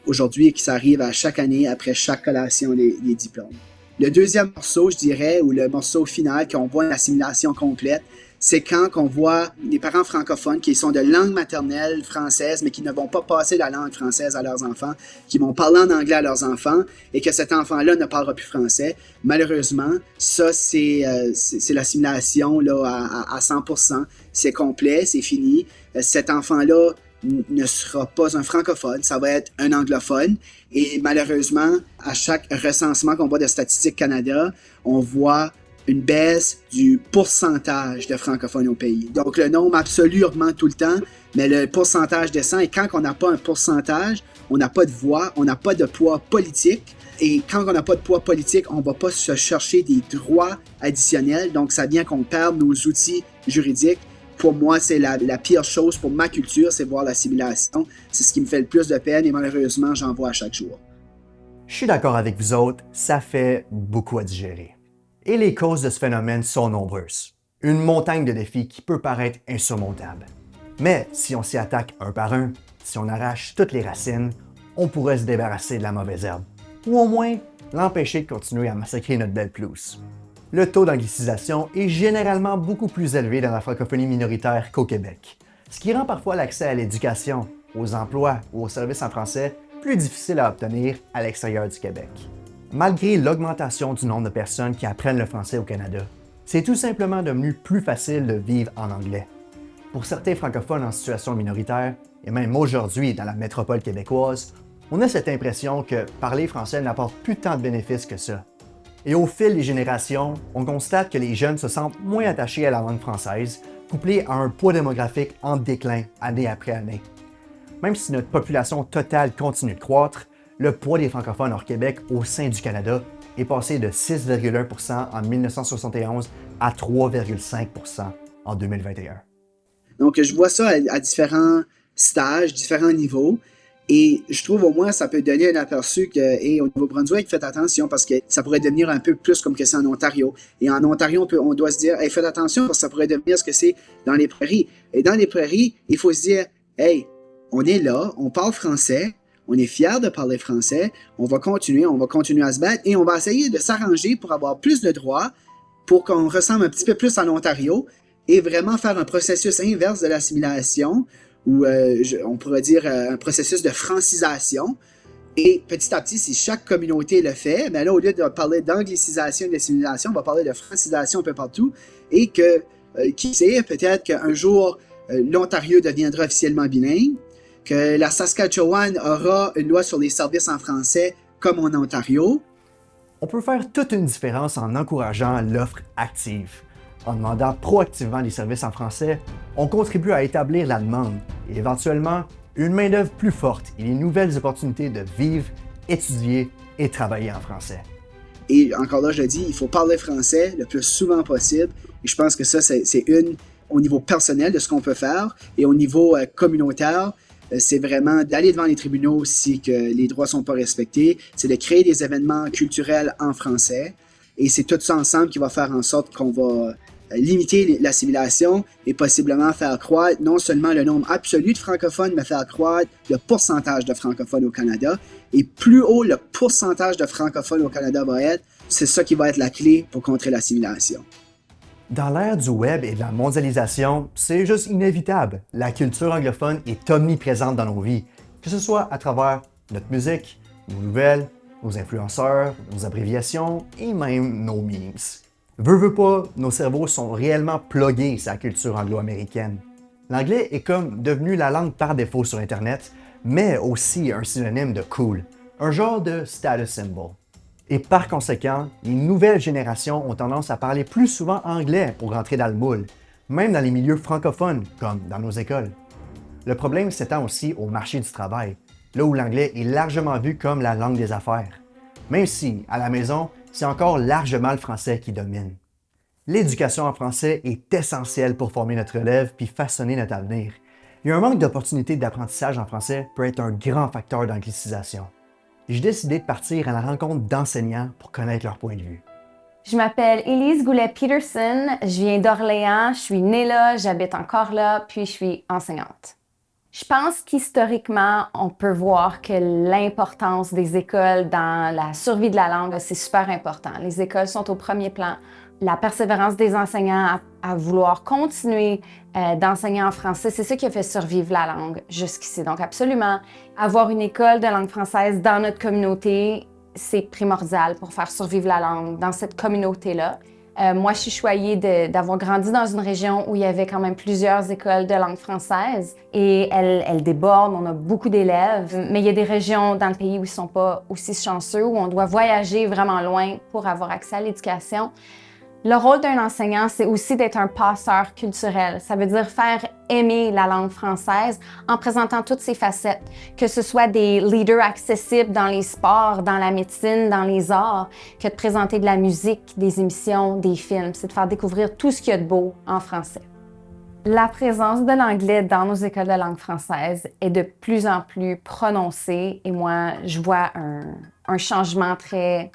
aujourd'hui qui s'arrivent à chaque année après chaque collation des diplômes. Le deuxième morceau, je dirais, ou le morceau final, qu'on voit une assimilation complète, c'est quand on voit des parents francophones qui sont de langue maternelle française, mais qui ne vont pas passer la langue française à leurs enfants, qui vont parler en anglais à leurs enfants, et que cet enfant-là ne parlera plus français. Malheureusement, ça, c'est l'assimilation là, à 100%. C'est complet, c'est fini. Cet enfant-là ne sera pas un francophone, ça va être un anglophone. Et malheureusement, à chaque recensement qu'on voit de Statistique Canada, on voit une baisse du pourcentage de francophones au pays. Donc, le nombre absolu augmente tout le temps, mais le pourcentage descend. Et quand on n'a pas un pourcentage, on n'a pas de voix, on n'a pas de poids politique. Et quand on n'a pas de poids politique, on ne va pas se chercher des droits additionnels. Donc, ça vient qu'on perde nos outils juridiques. Pour moi, c'est la pire chose pour ma culture, c'est voir l'assimilation. C'est ce qui me fait le plus de peine et malheureusement, j'en vois à chaque jour. Je suis d'accord avec vous autres, ça fait beaucoup à digérer. Et les causes de ce phénomène sont nombreuses. Une montagne de défis qui peut paraître insurmontable. Mais si on s'y attaque un par un, si on arrache toutes les racines, on pourrait se débarrasser de la mauvaise herbe. Ou au moins, l'empêcher de continuer à massacrer notre belle pelouse. Le taux d'anglicisation est généralement beaucoup plus élevé dans la francophonie minoritaire qu'au Québec, ce qui rend parfois l'accès à l'éducation, aux emplois ou aux services en français plus difficile à obtenir à l'extérieur du Québec. Malgré l'augmentation du nombre de personnes qui apprennent le français au Canada, c'est tout simplement devenu plus facile de vivre en anglais. Pour certains francophones en situation minoritaire, et même aujourd'hui dans la métropole québécoise, on a cette impression que parler français n'apporte plus tant de bénéfices que ça. Et au fil des générations, on constate que les jeunes se sentent moins attachés à la langue française, couplé à un poids démographique en déclin année après année. Même si notre population totale continue de croître, le poids des francophones hors Québec au sein du Canada est passé de 6,1% en 1971 à 3,5% en 2021. Donc, je vois ça à différents stages, différents niveaux. Et je trouve au moins ça peut donner un aperçu que, hey, au Nouveau-Brunswick, faites attention parce que ça pourrait devenir un peu plus comme que c'est en Ontario. Et en Ontario, on doit se dire, hey, faites attention parce que ça pourrait devenir ce que c'est dans les prairies. Et dans les prairies, il faut se dire, hey, on est là, on parle français, on est fiers de parler français, on va continuer à se battre et on va essayer de s'arranger pour avoir plus de droits, pour qu'on ressemble un petit peu plus à l'Ontario et vraiment faire un processus inverse de l'assimilation ou on pourrait dire un processus de francisation. Et petit à petit, si chaque communauté le fait, mais là, au lieu de parler d'anglicisation et d'assimilation, on va parler de francisation un peu partout et que, qui sait, peut-être qu'un jour, l'Ontario deviendra officiellement bilingue, que la Saskatchewan aura une loi sur les services en français comme en Ontario. On peut faire toute une différence en encourageant l'offre active. En demandant proactivement les services en français, on contribue à établir la demande et éventuellement une main-d'œuvre plus forte et les nouvelles opportunités de vivre, étudier et travailler en français. Et encore là, je le dis, il faut parler français le plus souvent possible. Et je pense que ça, c'est au niveau personnel de ce qu'on peut faire. Et au niveau communautaire, c'est vraiment d'aller devant les tribunaux si que les droits ne sont pas respectés. C'est de créer des événements culturels en français. Et c'est tout ça ensemble qui va faire en sorte qu'on va limiter l'assimilation et possiblement faire croître non seulement le nombre absolu de francophones, mais faire croître le pourcentage de francophones au Canada. Et plus haut le pourcentage de francophones au Canada va être, c'est ça qui va être la clé pour contrer l'assimilation. Dans l'ère du web et de la mondialisation, c'est juste inévitable. La culture anglophone est omniprésente dans nos vies, que ce soit à travers notre musique, nos nouvelles, nos influenceurs, nos abréviations et même nos memes. Veux pas, nos cerveaux sont réellement pluggés sur la culture anglo-américaine. L'anglais est comme devenu la langue par défaut sur Internet, mais aussi un synonyme de cool, un genre de status symbol. Et par conséquent, les nouvelles générations ont tendance à parler plus souvent anglais pour rentrer dans le moule, même dans les milieux francophones, comme dans nos écoles. Le problème s'étend aussi au marché du travail, là où l'anglais est largement vu comme la langue des affaires, même si, à la maison, c'est encore largement le français qui domine. L'éducation en français est essentielle pour former notre relève puis façonner notre avenir. Et un manque d'opportunités d'apprentissage en français peut être un grand facteur d'anglicisation. J'ai décidé de partir à la rencontre d'enseignants pour connaître leur point de vue. Je m'appelle Élise Goulet-Peterson, je viens d'Orléans, je suis née là, j'habite encore là, puis je suis enseignante. Je pense qu'historiquement, on peut voir que l'importance des écoles dans la survie de la langue, c'est super important. Les écoles sont au premier plan. La persévérance des enseignants à vouloir continuer d'enseigner en français, c'est ce qui a fait survivre la langue jusqu'ici. Donc absolument, avoir une école de langue française dans notre communauté, c'est primordial pour faire survivre la langue dans cette communauté-là. Moi, je suis choyée d'avoir grandi dans une région où il y avait quand même plusieurs écoles de langue française et elles débordent, on a beaucoup d'élèves, mais il y a des régions dans le pays où ils ne sont pas aussi chanceux, où on doit voyager vraiment loin pour avoir accès à l'éducation. Le rôle d'un enseignant, c'est aussi d'être un passeur culturel. Ça veut dire faire aimer la langue française en présentant toutes ses facettes, que ce soit des leaders accessibles dans les sports, dans la médecine, dans les arts, que de présenter de la musique, des émissions, des films. C'est de faire découvrir tout ce qu'il y a de beau en français. La présence de l'anglais dans nos écoles de langue française est de plus en plus prononcée et moi, je vois un changement très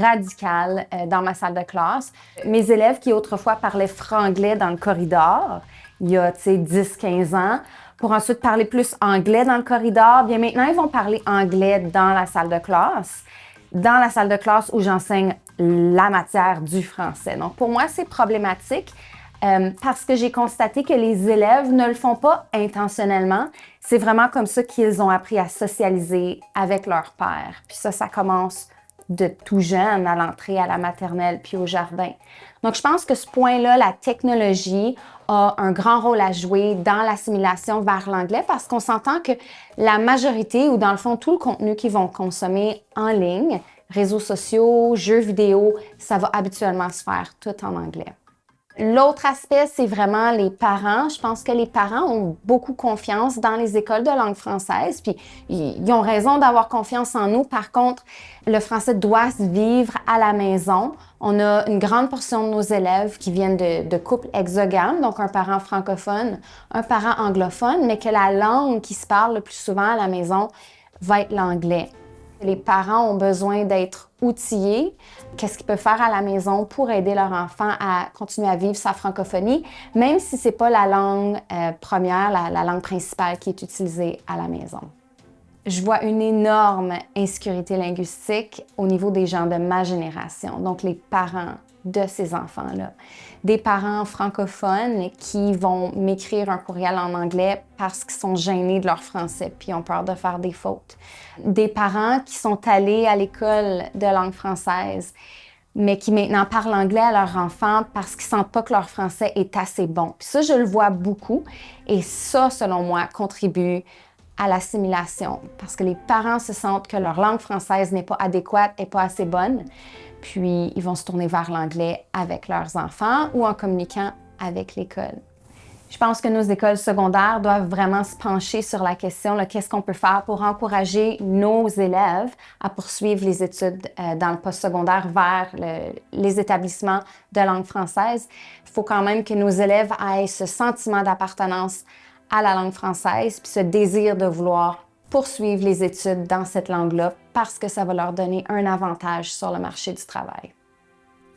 radical dans ma salle de classe. Mes élèves qui autrefois parlaient franglais dans le corridor, il y a 10-15 ans, pour ensuite parler plus anglais dans le corridor, bien maintenant ils vont parler anglais dans la salle de classe où j'enseigne la matière du français. Donc pour moi, c'est problématique parce que j'ai constaté que les élèves ne le font pas intentionnellement. C'est vraiment comme ça qu'ils ont appris à socialiser avec leur père. Puis ça commence de tout jeune à l'entrée à la maternelle puis au jardin. Donc, je pense que ce point-là, la technologie a un grand rôle à jouer dans l'assimilation vers l'anglais parce qu'on s'entend que la majorité ou dans le fond, tout le contenu qu'ils vont consommer en ligne, réseaux sociaux, jeux vidéo, ça va habituellement se faire tout en anglais. L'autre aspect, c'est vraiment les parents. Je pense que les parents ont beaucoup confiance dans les écoles de langue française, puis ils ont raison d'avoir confiance en nous. Par contre, le français doit se vivre à la maison. On a une grande portion de nos élèves qui viennent de couples exogames, donc un parent francophone, un parent anglophone, mais que la langue qui se parle le plus souvent à la maison va être l'anglais. Les parents ont besoin d'être outillés. Qu'est-ce qu'ils peuvent faire à la maison pour aider leur enfant à continuer à vivre sa francophonie, même si ce n'est pas la langue première, la langue principale qui est utilisée à la maison. Je vois une énorme insécurité linguistique au niveau des gens de ma génération, donc les parents de ces enfants-là. Des parents francophones qui vont m'écrire un courriel en anglais parce qu'ils sont gênés de leur français puis ont peur de faire des fautes. Des parents qui sont allés à l'école de langue française mais qui maintenant parlent anglais à leurs enfants parce qu'ils sentent pas que leur français est assez bon. Puis ça, je le vois beaucoup et ça, selon moi, contribue à l'assimilation parce que les parents se sentent que leur langue française n'est pas adéquate et pas assez bonne. Puis, ils vont se tourner vers l'anglais avec leurs enfants ou en communiquant avec l'école. Je pense que nos écoles secondaires doivent vraiment se pencher sur la question de qu'est-ce qu'on peut faire pour encourager nos élèves à poursuivre les études dans le postsecondaire vers les établissements de langue française. Il faut quand même que nos élèves aient ce sentiment d'appartenance à la langue française puis ce désir de vouloir poursuivre les études dans cette langue-là parce que ça va leur donner un avantage sur le marché du travail.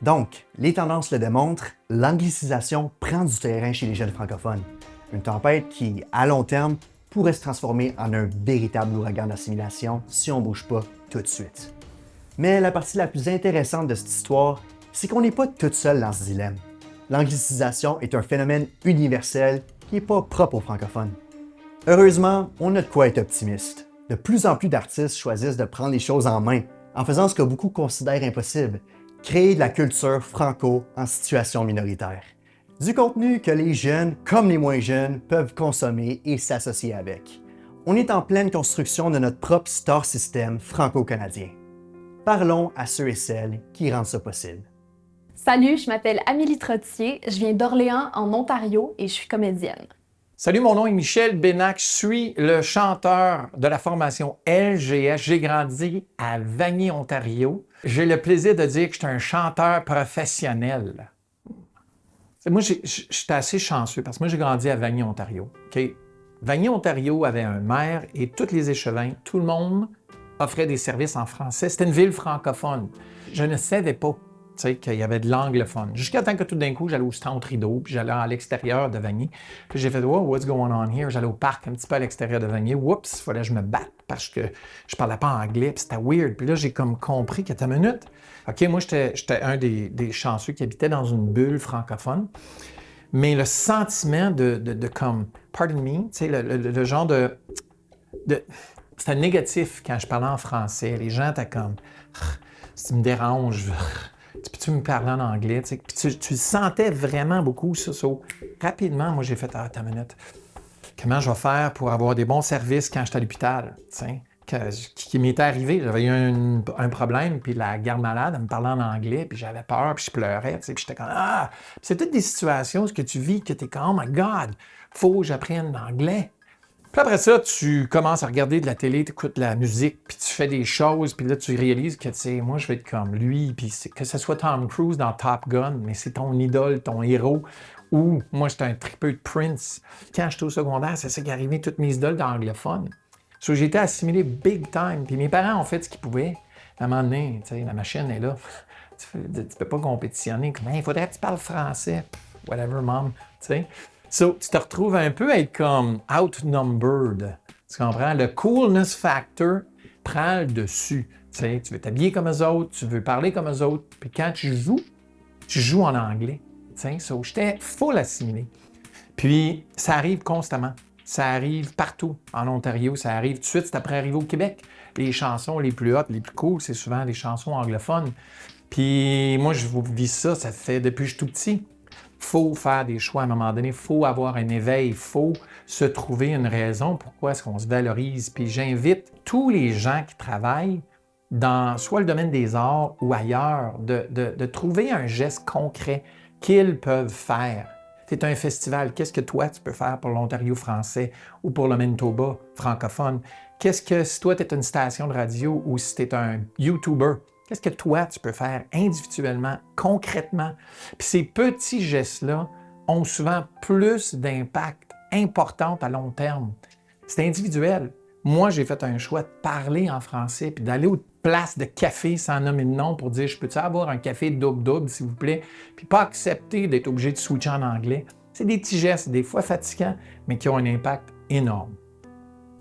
Donc, les tendances le démontrent, l'anglicisation prend du terrain chez les jeunes francophones. Une tempête qui, à long terme, pourrait se transformer en un véritable ouragan d'assimilation si on ne bouge pas tout de suite. Mais la partie la plus intéressante de cette histoire, c'est qu'on n'est pas tout seul dans ce dilemme. L'anglicisation est un phénomène universel qui n'est pas propre aux francophones. Heureusement, on a de quoi être optimiste. De plus en plus d'artistes choisissent de prendre les choses en main en faisant ce que beaucoup considèrent impossible, créer de la culture franco en situation minoritaire. Du contenu que les jeunes comme les moins jeunes peuvent consommer et s'associer avec. On est en pleine construction de notre propre star system franco-canadien. Parlons à ceux et celles qui rendent ça possible. Salut, je m'appelle Amélie Trottier, je viens d'Orléans en Ontario et je suis comédienne. Salut, mon nom est Michel Bénac, je suis le chanteur de la formation LGS. J'ai grandi à Vanier, Ontario. J'ai le plaisir de dire que je suis un chanteur professionnel. Moi, j'étais assez chanceux parce que moi, j'ai grandi à Vanier, Ontario. Okay? Vanier, Ontario avait un maire et tous les échevins, tout le monde offrait des services en français. C'était une ville francophone. Je ne savais pas qu'il y avait de l'anglophone. Jusqu'à temps que tout d'un coup, j'allais au Centre Rideau, puis j'allais à l'extérieur de Vanier. Puis j'ai fait « Wow, what's going on here? » J'allais au parc un petit peu à l'extérieur de Vanier. Oups, il fallait que je me batte parce que je parlais pas anglais, puis c'était weird. Puis là, j'ai comme compris qu'à ta minute, OK, moi, j'étais un des chanceux qui habitait dans une bulle francophone. Mais le sentiment de comme, pardon me, tu sais, le genre de c'était négatif quand je parlais en français. Les gens étaient comme, ça me dérange. Peux-tu me parler en anglais? Puis tu sentais vraiment beaucoup ça. Rapidement, moi, j'ai fait « Ah, attends une minute. Comment je vais faire pour avoir des bons services quand j'étais à l'hôpital? » Qui m'était arrivé. J'avais eu un problème, puis la garde malade, elle me parlait en anglais, puis j'avais peur, puis je pleurais. Puis j'étais comme « Ah! » C'est toutes des situations que tu vis que tu es comme « Oh my God! Faut que j'apprenne l'anglais. » Puis après ça, tu commences à regarder de la télé, tu écoutes de la musique, puis tu fais des choses, puis là, tu réalises que, tu sais, moi, je vais être comme lui, puis que ce soit Tom Cruise dans Top Gun, mais c'est ton idole, ton héros, ou moi, j'étais un tripeux de Prince. Quand j'étais au secondaire, c'est ça qui arrivait, toutes mes idoles d'anglophones. So, j'ai été assimilé big time, puis mes parents ont fait ce qu'ils pouvaient. À un moment donné, tu sais, la machine est là. Tu peux pas compétitionner. Comme, il faudrait que tu parles français. Whatever, mom, tu sais. So, tu te retrouves un peu à être comme outnumbered. Tu comprends? Le coolness factor prend le dessus. Tu sais, tu veux t'habiller comme eux autres, tu veux parler comme eux autres. Puis quand tu joues en anglais. Tu sais, so, j'étais full assimilé. Puis, ça arrive constamment. Ça arrive partout. En Ontario, ça arrive tout de suite. C'est après arriver au Québec. Les chansons les plus hot, les plus cool, c'est souvent des chansons anglophones. Puis, moi, je vous vis ça fait depuis que je suis tout petit. Il faut faire des choix à un moment donné, il faut avoir un éveil, il faut se trouver une raison pourquoi est-ce qu'on se valorise. Puis j'invite tous les gens qui travaillent dans soit le domaine des arts ou ailleurs de trouver un geste concret qu'ils peuvent faire. C'est un festival. Qu'est-ce que toi, tu peux faire pour l'Ontario français ou pour le Manitoba francophone? Qu'est-ce que, si toi, tu es une station de radio ou si tu es un YouTuber, qu'est-ce que toi, tu peux faire individuellement, concrètement? Puis ces petits gestes-là ont souvent plus d'impact important à long terme. C'est individuel. Moi, j'ai fait un choix de parler en français puis d'aller aux places de café sans nommer de nom pour dire « Je peux-tu avoir un café double-double, s'il vous plaît? » Puis pas accepter d'être obligé de switcher en anglais. C'est des petits gestes, des fois fatigants, mais qui ont un impact énorme.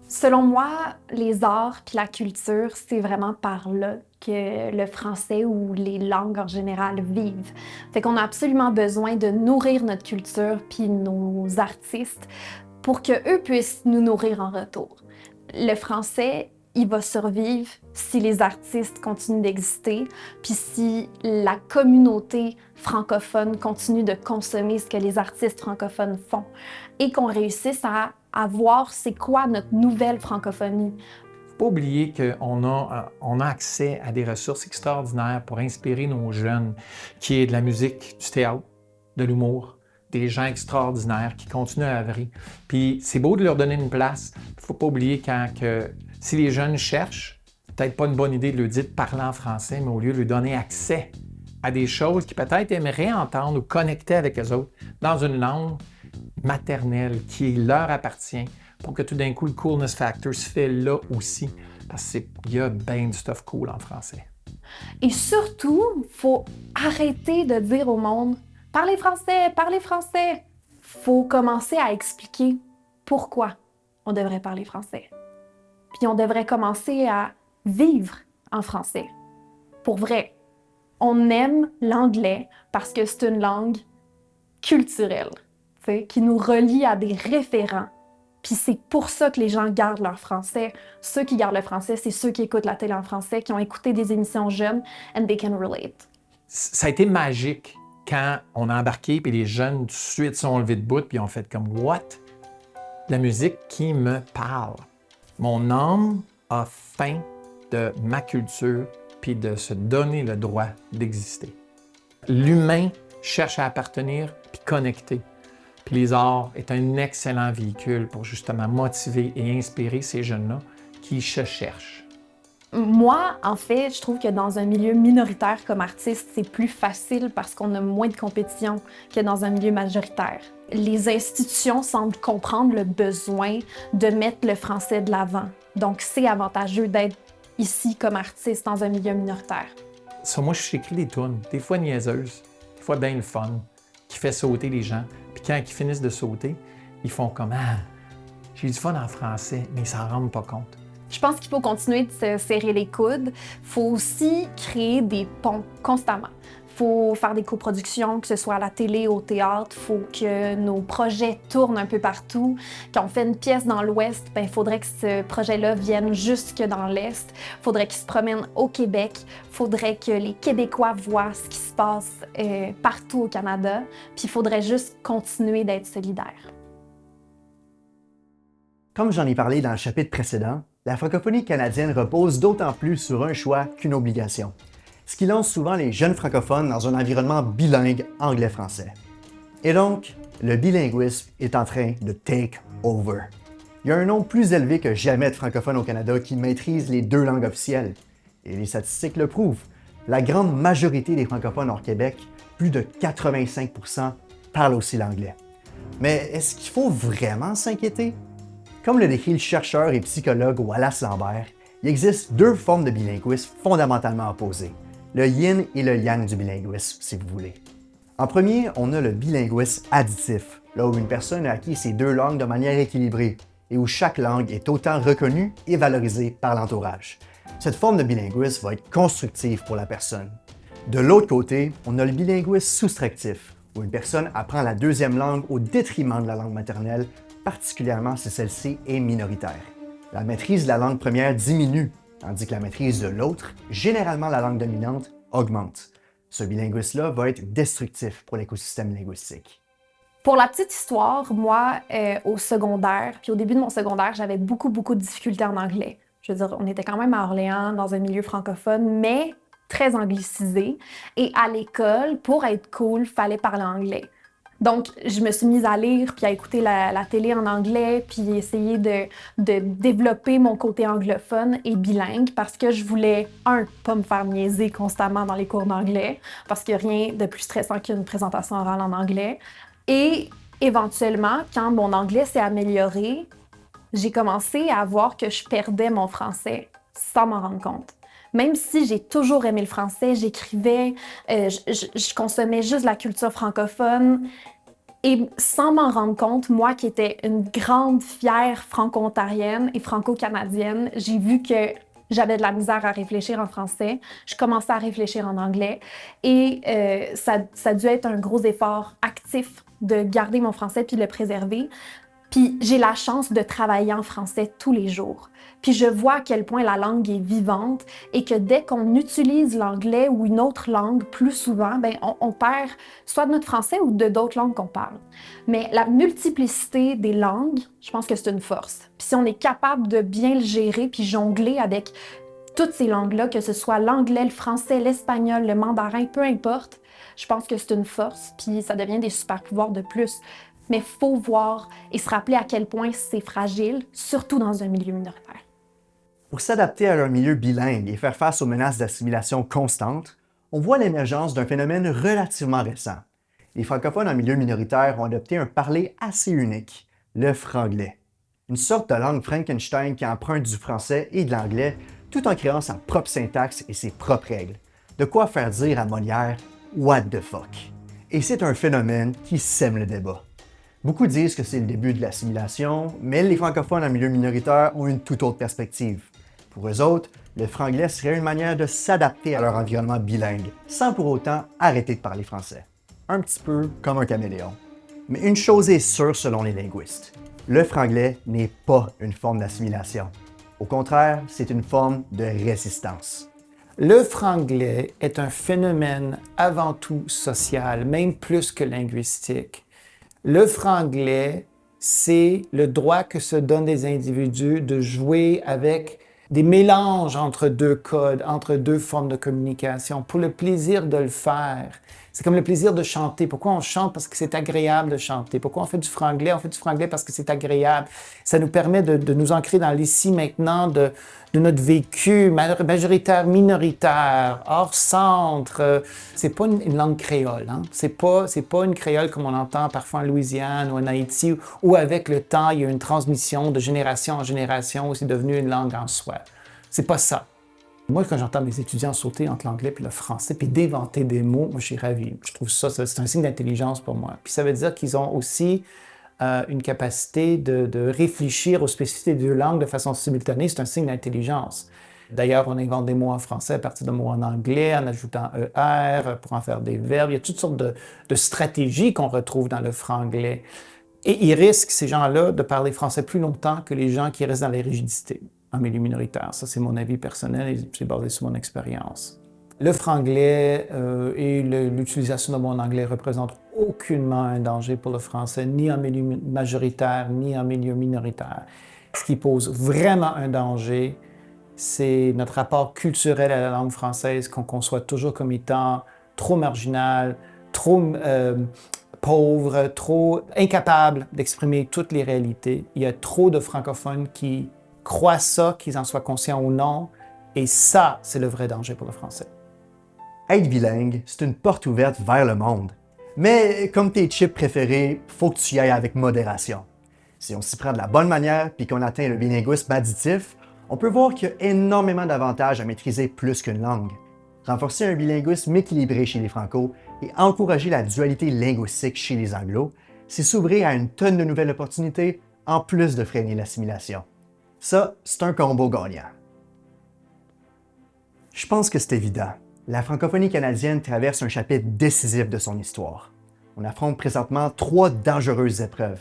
Selon moi, les arts puis la culture, c'est vraiment par là que le français ou les langues en général vivent. Fait qu'on a absolument besoin de nourrir notre culture puis nos artistes pour qu'eux puissent nous nourrir en retour. Le français, il va survivre si les artistes continuent d'exister, puis si la communauté francophone continue de consommer ce que les artistes francophones font et qu'on réussisse à voir c'est quoi notre nouvelle francophonie. Faut pas oublier qu'on a accès à des ressources extraordinaires pour inspirer nos jeunes, qui est de la musique, du théâtre, de l'humour, des gens extraordinaires qui continuent à œuvrer. Puis c'est beau de leur donner une place. Il faut pas oublier si les jeunes cherchent, peut-être pas une bonne idée de leur dire de parler en français, mais au lieu de leur donner accès à des choses qu'ils peut-être aimeraient entendre ou connecter avec eux autres dans une langue maternelle qui leur appartient, pour que tout d'un coup, le coolness factor se fait là aussi. Parce qu'il y a bien du stuff cool en français. Et surtout, il faut arrêter de dire au monde « Parlez français, parlez français ». Il faut commencer à expliquer pourquoi on devrait parler français. Puis on devrait commencer à vivre en français. Pour vrai, on aime l'anglais parce que c'est une langue culturelle, qui nous relie à des référents. Puis c'est pour ça que les gens gardent leur français. Ceux qui gardent le français, c'est ceux qui écoutent la télé en français, qui ont écouté des émissions jeunes, and they can relate. Ça a été magique quand on a embarqué, puis les jeunes tout de suite sont levés de bout, puis ont fait comme « What? » La musique qui me parle. Mon âme a faim de ma culture, puis de se donner le droit d'exister. L'humain cherche à appartenir, puis connecter. Puis les arts est un excellent véhicule pour justement motiver et inspirer ces jeunes-là qui se cherchent. Moi, en fait, je trouve que dans un milieu minoritaire comme artiste, c'est plus facile parce qu'on a moins de compétition que dans un milieu majoritaire. Les institutions semblent comprendre le besoin de mettre le français de l'avant. Donc, c'est avantageux d'être ici comme artiste dans un milieu minoritaire. Ça, moi, j'écris des tunes, des fois niaiseuses, des fois bien le fun, qui fait sauter les gens. Puis quand ils finissent de sauter, ils font comme « Ah, j'ai du fun en français », mais ils s'en rendent pas compte. Je pense qu'il faut continuer de se serrer les coudes. Il faut aussi créer des ponts constamment. Il faut faire des coproductions, que ce soit à la télé, au théâtre. Il faut que nos projets tournent un peu partout. Quand on fait une pièce dans l'Ouest, il faudrait que ce projet-là vienne jusque dans l'Est. Il faudrait qu'il se promène au Québec. Il faudrait que les Québécois voient ce qui se passe partout au Canada. Puis il faudrait juste continuer d'être solidaires. Comme j'en ai parlé dans le chapitre précédent, la francophonie canadienne repose d'autant plus sur un choix qu'une obligation, ce qui lance souvent les jeunes francophones dans un environnement bilingue anglais-français. Et donc, le bilinguisme est en train de take over. Il y a un nombre plus élevé que jamais de francophones au Canada qui maîtrisent les deux langues officielles. Et les statistiques le prouvent. La grande majorité des francophones hors Québec, plus de 85%, parlent aussi l'anglais. Mais est-ce qu'il faut vraiment s'inquiéter? Comme le décrit le chercheur et psychologue Wallace Lambert, il existe deux formes de bilinguisme fondamentalement opposées, le yin et le yang du bilinguisme, si vous voulez. En premier, on a le bilinguisme additif, là où une personne a acquis ces deux langues de manière équilibrée et où chaque langue est autant reconnue et valorisée par l'entourage. Cette forme de bilinguisme va être constructive pour la personne. De l'autre côté, on a le bilinguisme soustractif, où une personne apprend la deuxième langue au détriment de la langue maternelle, particulièrement si celle-ci est minoritaire. La maîtrise de la langue première diminue, tandis que la maîtrise de l'autre, généralement la langue dominante, augmente. Ce bilinguisme-là va être destructif pour l'écosystème linguistique. Pour la petite histoire, moi, au secondaire, puis au début de mon secondaire, j'avais beaucoup de difficultés en anglais. Je veux dire, on était quand même à Orléans, dans un milieu francophone, mais très anglicisé. Et à l'école, pour être cool, fallait parler anglais. Donc, je me suis mise à lire, puis à écouter la télé en anglais, puis essayer de développer mon côté anglophone et bilingue parce que je voulais, pas me faire niaiser constamment dans les cours d'anglais, parce qu'il n'y a rien de plus stressant qu'une présentation orale en anglais. Et éventuellement, quand mon anglais s'est amélioré, j'ai commencé à voir que je perdais mon français sans m'en rendre compte. Même si j'ai toujours aimé le français, j'écrivais, je consommais juste la culture francophone. Et sans m'en rendre compte, moi qui étais une grande, fière franco-ontarienne et franco-canadienne, j'ai vu que j'avais de la misère à réfléchir en français. Je commençais à réfléchir en anglais. Et ça a dû être un gros effort actif de garder mon français puis de le préserver. Puis j'ai la chance de travailler en français tous les jours. Puis je vois à quel point la langue est vivante et que dès qu'on utilise l'anglais ou une autre langue plus souvent, ben on perd soit de notre français ou de d'autres langues qu'on parle. Mais la multiplicité des langues, je pense que c'est une force. Puis si on est capable de bien le gérer puis jongler avec toutes ces langues-là, que ce soit l'anglais, le français, l'espagnol, le mandarin, peu importe, je pense que c'est une force puis ça devient des super pouvoirs de plus. Mais il faut voir et se rappeler à quel point c'est fragile, surtout dans un milieu minoritaire. Pour s'adapter à un milieu bilingue et faire face aux menaces d'assimilation constantes, on voit l'émergence d'un phénomène relativement récent. Les francophones en milieu minoritaire ont adopté un parler assez unique, le franglais. Une sorte de langue Frankenstein qui emprunte du français et de l'anglais tout en créant sa propre syntaxe et ses propres règles. De quoi faire dire à Molière « What the fuck ». Et c'est un phénomène qui sème le débat. Beaucoup disent que c'est le début de l'assimilation, mais les francophones en milieu minoritaire ont une toute autre perspective. Pour eux autres, le franglais serait une manière de s'adapter à leur environnement bilingue, sans pour autant arrêter de parler français. Un petit peu comme un caméléon. Mais une chose est sûre selon les linguistes, le franglais n'est pas une forme d'assimilation. Au contraire, c'est une forme de résistance. Le franglais est un phénomène avant tout social, même plus que linguistique. Le franglais, c'est le droit que se donnent des individus de jouer avec des mélanges entre deux codes, entre deux formes de communication, pour le plaisir de le faire. C'est comme le plaisir de chanter. Pourquoi on chante? Parce que c'est agréable de chanter. Pourquoi on fait du franglais? On fait du franglais parce que c'est agréable. Ça nous permet de nous ancrer dans l'ici maintenant de notre vécu majoritaire, minoritaire, hors centre. C'est pas une langue créole. Hein? C'est pas une créole comme on entend parfois en Louisiane ou en Haïti, où avec le temps, il y a une transmission de génération en génération où c'est devenu une langue en soi. C'est pas ça. Moi, quand j'entends mes étudiants sauter entre l'anglais et le français, puis d'inventer des mots, moi, je suis ravi. Je trouve ça, c'est un signe d'intelligence pour moi. Puis ça veut dire qu'ils ont aussi une capacité de réfléchir aux spécificités des deux langues de façon simultanée. C'est un signe d'intelligence. D'ailleurs, on invente des mots en français à partir de mots en anglais, en ajoutant ER pour en faire des verbes. Il y a toutes sortes de stratégies qu'on retrouve dans le franglais. Et ils risquent, ces gens-là, de parler français plus longtemps que les gens qui restent dans les rigidités en milieu minoritaire. Ça, c'est mon avis personnel et c'est basé sur mon expérience. Le franglais et l'utilisation de mon anglais ne représentent aucunement un danger pour le français, ni en milieu majoritaire, ni en milieu minoritaire. Ce qui pose vraiment un danger, c'est notre rapport culturel à la langue française qu'on conçoit toujours comme étant trop marginal, trop pauvre, trop incapable d'exprimer toutes les réalités. Il y a trop de francophones qui croient ça, qu'ils en soient conscients ou non, et ça, c'est le vrai danger pour le français. Être bilingue, c'est une porte ouverte vers le monde. Mais comme tes chips préférés, faut que tu y ailles avec modération. Si on s'y prend de la bonne manière puis qu'on atteint le bilinguisme additif, on peut voir qu'il y a énormément d'avantages à maîtriser plus qu'une langue. Renforcer un bilinguisme équilibré chez les Franco et encourager la dualité linguistique chez les Anglo, c'est s'ouvrir à une tonne de nouvelles opportunités en plus de freiner l'assimilation. Ça, c'est un combo gagnant. Je pense que c'est évident. La francophonie canadienne traverse un chapitre décisif de son histoire. On affronte présentement 3 dangereuses épreuves: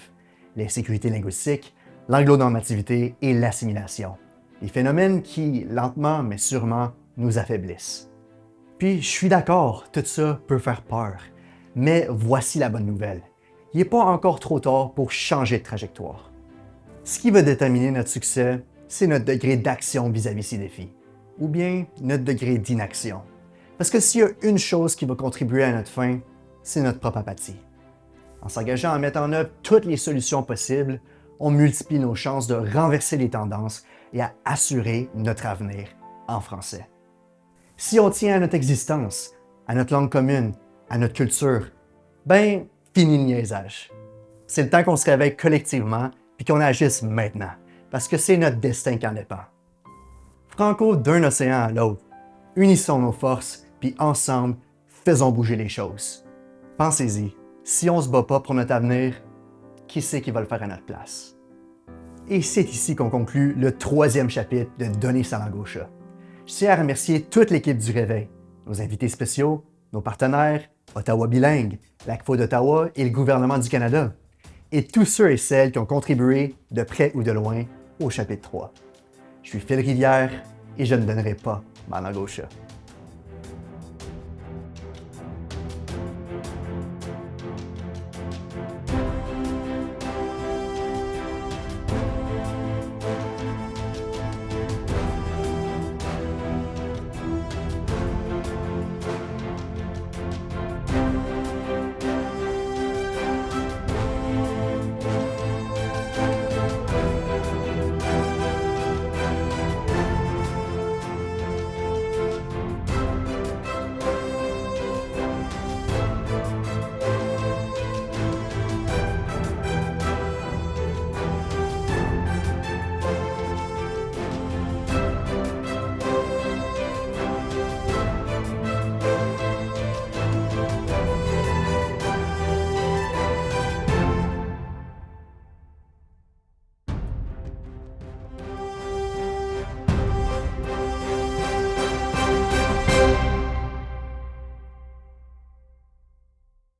l'insécurité linguistique, l'anglo-normativité et l'assimilation. Des phénomènes qui, lentement mais sûrement, nous affaiblissent. Puis, je suis d'accord, tout ça peut faire peur. Mais voici la bonne nouvelle. Il n'est pas encore trop tard pour changer de trajectoire. Ce qui va déterminer notre succès, c'est notre degré d'action vis-à-vis ces défis, ou bien notre degré d'inaction. Parce que s'il y a une chose qui va contribuer à notre fin, c'est notre propre apathie. En s'engageant à mettre en œuvre toutes les solutions possibles, on multiplie nos chances de renverser les tendances et à assurer notre avenir en français. Si on tient à notre existence, à notre langue commune, à notre culture, ben, fini le niaisage. C'est le temps qu'on se réveille collectivement puis qu'on agisse maintenant, parce que c'est notre destin qui en dépend. Franco d'un océan à l'autre, unissons nos forces puis ensemble, faisons bouger les choses. Pensez-y, si on ne se bat pas pour notre avenir, qui c'est qui va le faire à notre place? Et c'est ici qu'on conclut le 3e chapitre de Donner sa langue au chat. Je tiens à remercier toute l'équipe du Réveil, nos invités spéciaux, nos partenaires, Ottawa Bilingue, l'ACFO d'Ottawa et le gouvernement du Canada, et tous ceux et celles qui ont contribué, de près ou de loin, au chapitre 3. Je suis Phil Rivière et je ne donnerai pas ma langue au chat.